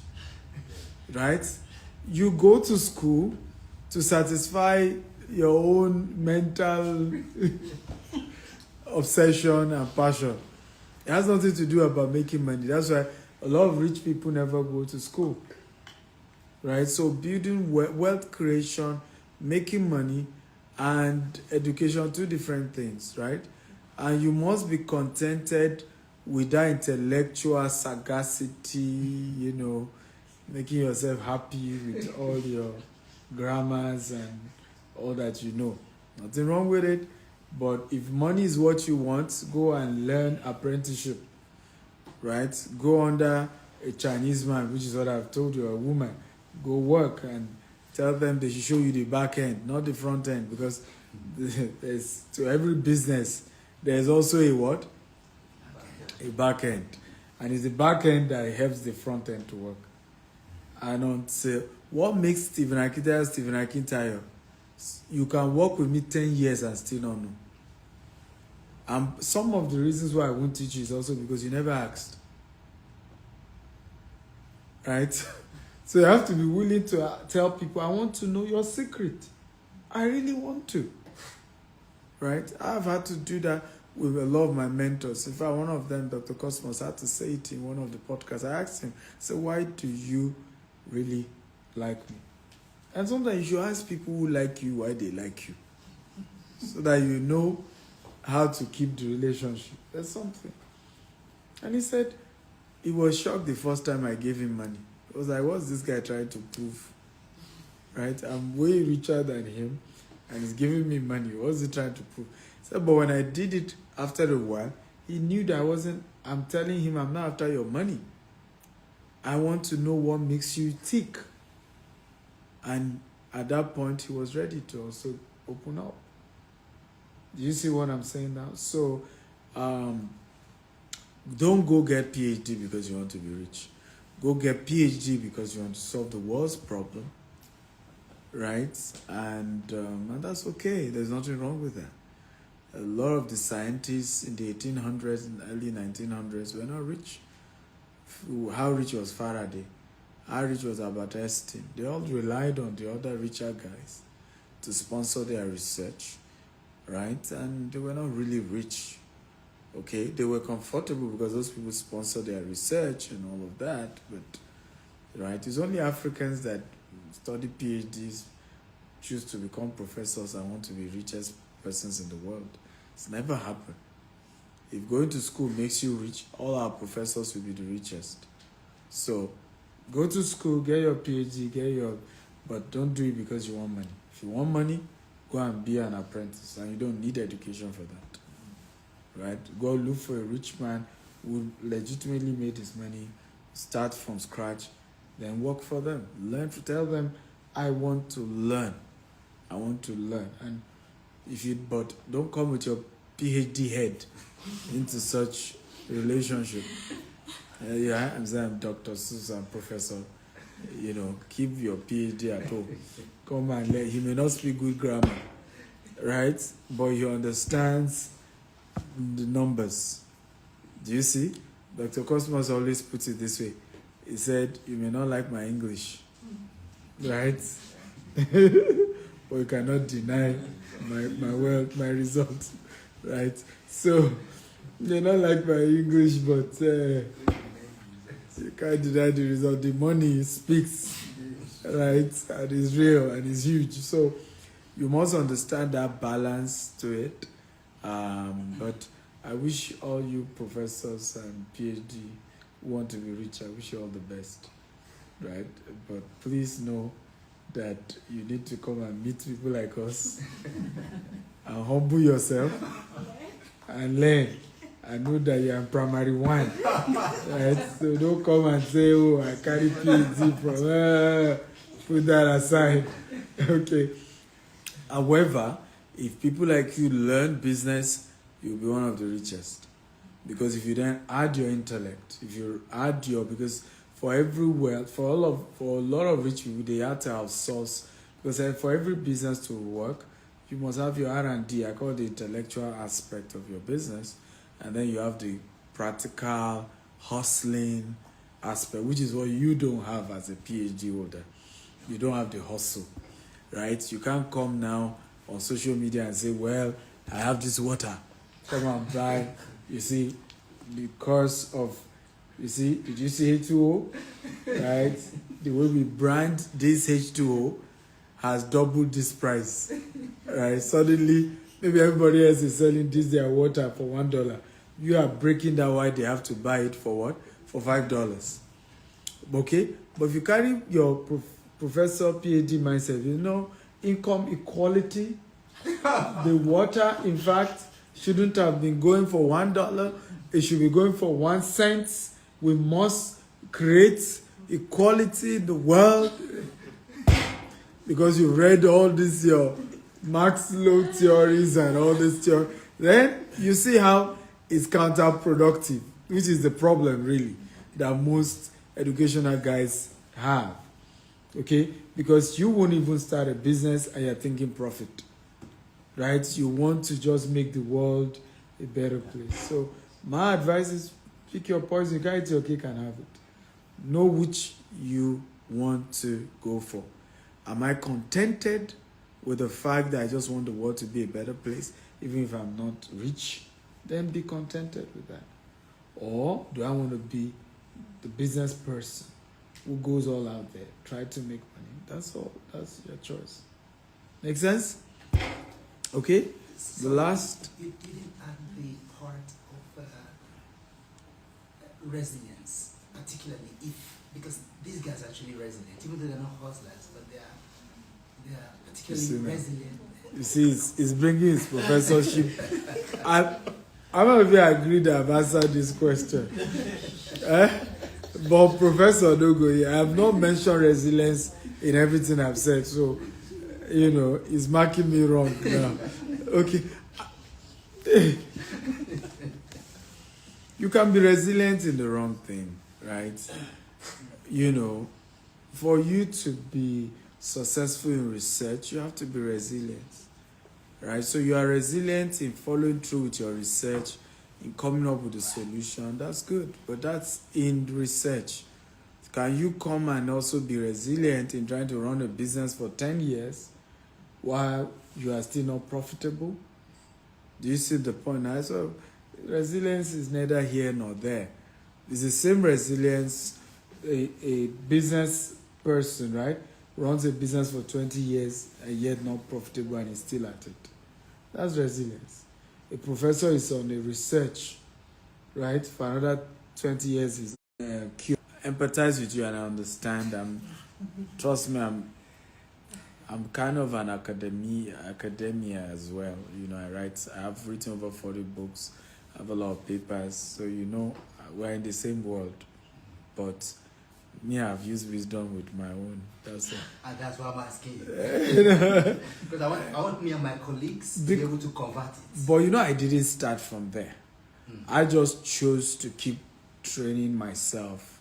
Right? You go to school to satisfy your own mental obsession and passion. It has nothing to do about making money. That's why a lot of rich people never go to school. Right? So building wealth creation, making money, and education, two different things, right? And you must be contented with that intellectual sagacity, making yourself happy with all your grammars and all that you know. Nothing wrong with it. But if money is what you want, go and learn apprenticeship, right? Go under a Chinese man, which is what I've told you, a woman. Go work and tell them they should show you the back end, not the front end, because there's, to every business, there's also a what? A back end. And it's the back end that helps the front end to work. And until, what makes Stephen Akintayo? You can work with me 10 years and still not know. And some of the reasons why I won't teach you is also because you never asked. Right? So you have to be willing to tell people, I want to know your secret. I really want to. Right? I've had to do that with a lot of my mentors. In fact, one of them, Dr. Cosmos, had to say it in one of the podcasts. I asked him, so why do you really like me? And sometimes you should ask people who like you why they like you. So that you know how to keep the relationship. There's something. And he said, he was shocked the first time I gave him money. He was like, what's this guy trying to prove? Right? I'm way richer than him, and he's giving me money. What's he trying to prove? He said, but when I did it after a while, he knew that I'm telling him I'm not after your money. I want to know what makes you tick. And at that point, he was ready to also open up. Do you see what I'm saying now? So, don't go get PhD because you want to be rich. Go get PhD because you want to solve the world's problem, right? And that's okay. There's nothing wrong with that. A lot of the scientists in the 1800s and early 1900s were not rich. How rich was Faraday? How rich was Albert Einstein? They all relied on the other richer guys to sponsor their research, right? And they were not really rich. Okay, they were comfortable because those people sponsor their research and all of that, but right, it's only Africans that study PhDs, choose to become professors and want to be richest persons in the world. It's never happened. If going to school makes you rich, all our professors will be the richest. So go to school, get your PhD, but don't do it because you want money. If you want money, go and be an apprentice, and you don't need education for that. Right? Go look for a rich man who legitimately made his money, start from scratch, then work for them. Tell them, I want to learn. I want to learn. And but don't come with your PhD head into such relationship. Yeah, I'm saying Dr. Susan, Professor. Keep your PhD at home. Come and learn. He may not speak good grammar, right? But he understands the numbers. Do you see? Dr. Cosmos always puts it this way. He said, you may not like my English, right? But you cannot deny my results, right? So, you may not like my English, but you can't deny the result. The money speaks, right? And it's real and it's huge. So, you must understand that balance to it. But I wish all you professors and PhD who want to be rich, I wish you all the best, right? But please know that you need to come and meet people like us and humble yourself and learn and know that you're in primary one, right? So don't come and say, oh, I carry PhD from, put that aside, okay? However, if people like you learn business, you'll be one of the richest. Because if you then add your intellect, if you add because for a lot of rich people, they have to outsource. Because for every business to work, you must have your R&D. I call it the intellectual aspect of your business. And then you have the practical, hustling aspect, which is what you don't have as a PhD holder. You don't have the hustle, right? You can't come now on social media and say, well, I have this water. Come and buy. You see, the cost of, did you see H2O? Right? The way we brand this H2O has doubled this price. Right? Suddenly, maybe everybody else is selling their water for $1. You are breaking down why they have to buy it for what? For $5. Okay? But if you carry your professor PhD mindset, income equality, the water, in fact, shouldn't have been going for $1. It should be going for 1 cent. We must create equality in the world. Because you read all this, your Marx-Low theories and all this theory. Then you see how it's counterproductive, which is the problem, really, that most educational guys have. Okay? Because you won't even start a business and you're thinking profit. Right? You want to just make the world a better place. So my advice is pick your poison. You can't eat your cake and have it. Know which you want to go for. Am I contented with the fact that I just want the world to be a better place, even if I'm not rich? Then be contented with that. Or do I want to be the business person who goes all out there, try to make money? That's all. That's your choice. Make sense? Okay? So The last... You didn't add the part of resilience, particularly because these guys are actually resilient, even though they're not hustlers, but they are particularly resilient. You see, it's bringing his professorship. I don't know if you agree that I've answered this question. But Professor Dogo, I have not mentioned resilience in everything I've said, so, he's marking me wrong now. Okay. You can be resilient in the wrong thing, right? For you to be successful in research, you have to be resilient, right? So you are resilient in following through with your research, in coming up with a solution. That's good, but that's in research. Can you come and also be resilient in trying to run a business for 10 years while you are still not profitable? Do you see the point now? So resilience is neither here nor there. It's the same resilience a business person, right, runs a business for 20 years and yet not profitable and is still at it. That's resilience. A professor is on a research right? For another 20 years is empathize with you and I understand. Trust me, I'm kind of an academia as well. You know, I have written over 40 books, I have a lot of papers, so you know we're in the same world. But me, I've used wisdom with my own. That's all. And that's why I'm asking you. Because I want me and my colleagues to be able to convert it. But you know, I didn't start from there. I just chose to keep training myself,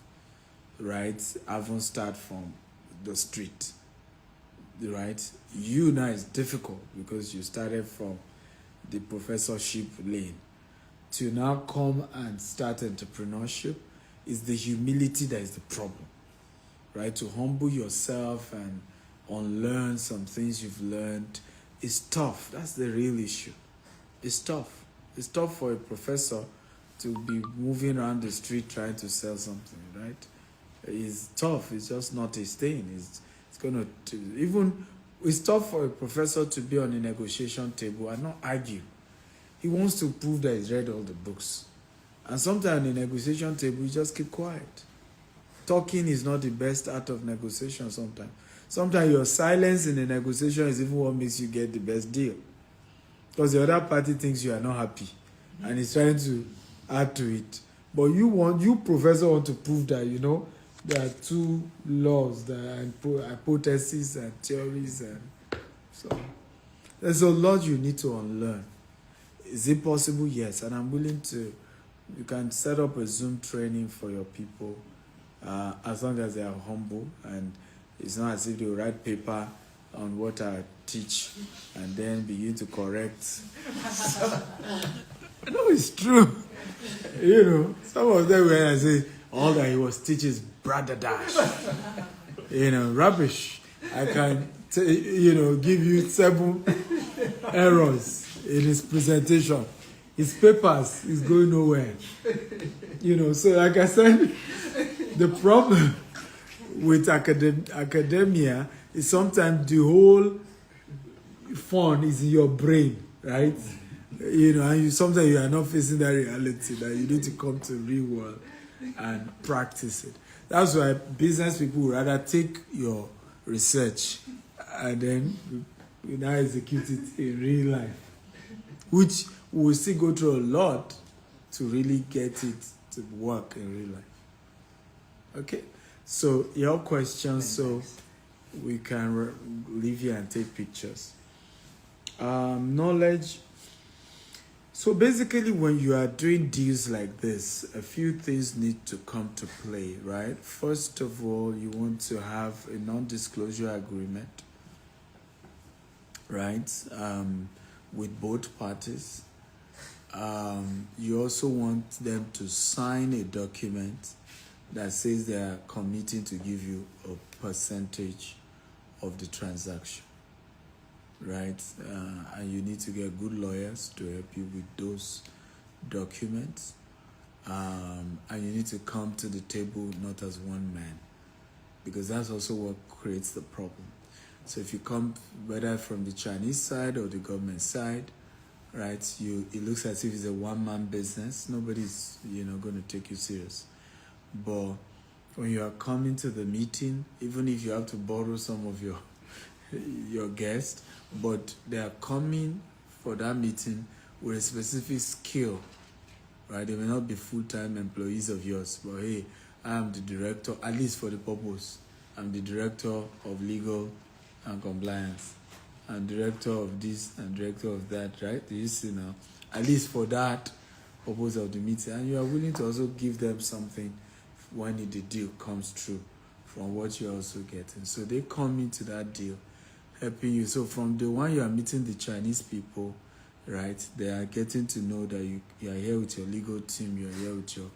right? I haven't started from the street, right? You now is difficult because you started from the professorship lane. To now come and start entrepreneurship is the humility that is the problem, right? To humble yourself and unlearn some things you've learned is tough. That's the real issue. It's tough. It's tough for a professor to be moving around the street trying to sell something, right? It's tough. It's just not his thing. It's tough for a professor to be on a negotiation table and not argue. He wants to prove that he's read all the books. And sometimes on a negotiation table, you just keep quiet. Talking is not the best art of negotiation sometimes. Sometimes your silence in a negotiation is even what makes you get the best deal. Because the other party thinks you are not happy and is trying to add to it. But you professor want to prove that, you know, there are two laws, there are hypotheses and theories, and so there's a lot you need to unlearn. Is it possible? Yes, and I'm willing to. You can set up a Zoom training for your people as long as they are humble, and it's not as if they write paper on what I teach and then begin to correct. No, it's true. You know, some of them when I say all that he was teaching is brother dash. You know, rubbish. I can give you 7 errors in his presentation. His papers is going nowhere. You know, so like I said, the problem with academia is sometimes the whole fun is in your brain, right? You know, and sometimes you are not facing that reality, that you need to come to the real world and practice it. That's why business people would rather take your research and then we now execute it in real life, which we will still go through a lot to really get it to work in real life. Okay, so your questions, so we can leave here and take pictures. Knowledge. So basically, when you are doing deals like this, a few things need to come to play, right? First of all, you want to have a non-disclosure agreement, right? With both parties. You also want them to sign a document that says they are committing to give you a percentage of the transaction, right? And you need to get good lawyers to help you with those documents. And you need to come to the table not as one man, because that's also what creates the problem. So if you come whether from the Chinese side or the government side, right, it looks as if it's a one-man business. Nobody's going to take you serious. But when you are coming to the meeting, even if you have to borrow some of your guests, but they are coming for that meeting with a specific skill, right? They may not be full-time employees of yours, but hey, I am the director, at least for the purpose. I'm the director of legal and compliance. I'm director of this and director of that, right? You see now, at least for that purpose of the meeting. And you are willing to also give them something when the deal comes through from what you're also getting. So they come into that deal, helping you. So from the one you are meeting the Chinese people, right, they are getting to know that you are here with your legal team, you are here with your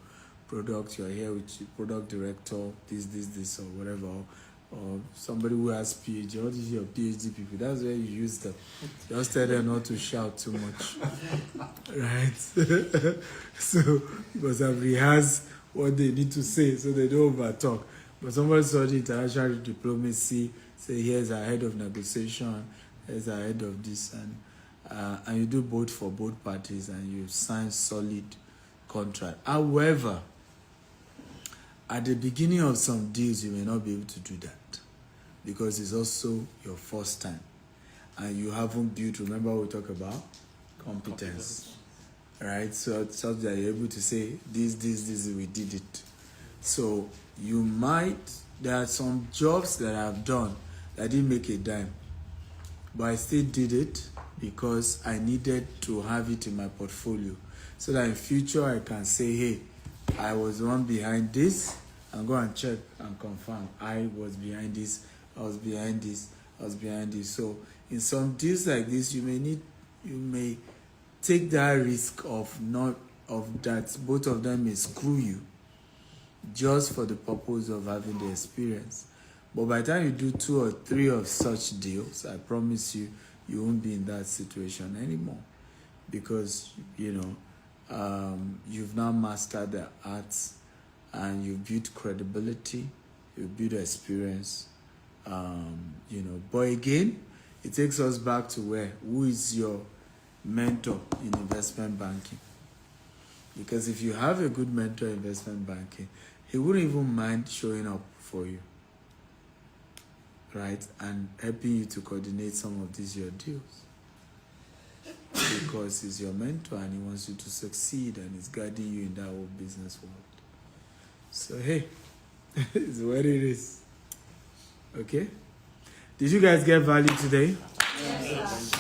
product, you are here with your product director, this, or whatever, or somebody who has PhD. What is your PhD people? That's where you use them. Just tell them not to shout too much, right? So, because I've rehearsed what they need to say so they don't over talk. But somebody studied international diplomacy, say here's our head of negotiation, here's our head of this, and you do both for both parties, and you sign solid contract. However, at the beginning of some deals, you may not be able to do that because it's also your first time and you haven't built, remember we talk about competence, right? So that you're able to say, this, we did it. So you might, there are some jobs that I've done that didn't make a dime, but I still did it because I needed to have it in my portfolio so that in future I can say, hey, I was the one behind this, and go and check and confirm I was behind this, I was behind this, I was behind this. So in some deals like this, you may take that risk of that both of them may screw you just for the purpose of having the experience. But by the time you do 2 or 3 of such deals, I promise you, you won't be in that situation anymore because, you've now mastered the arts and you've built credibility, you've built experience, But again, it takes us back to who is your mentor in investment banking? Because if you have a good mentor in investment banking, he wouldn't even mind showing up for you, right? And helping you to coordinate some of these your deals. Because he's your mentor and he wants you to succeed and he's guiding you in that whole business world. So hey, it's what it is. Okay? Did you guys get value today? Yes.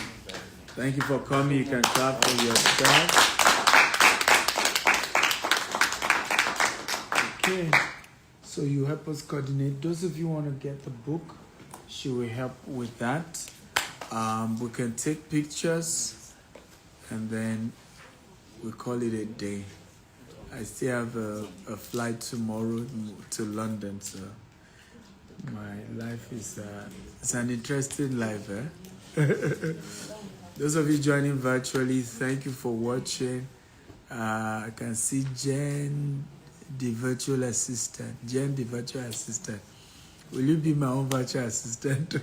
Thank you for coming. You can clap for yourself. Okay. So you help us coordinate. Those of you want to get the book, she will help with that. We can take pictures and then we call it a day. I still have a flight tomorrow to London, so my life is it's an interesting life. Those of you joining virtually, thank you for watching. I can see Jen, the virtual assistant. Jen, the virtual assistant. Will you be my own virtual assistant?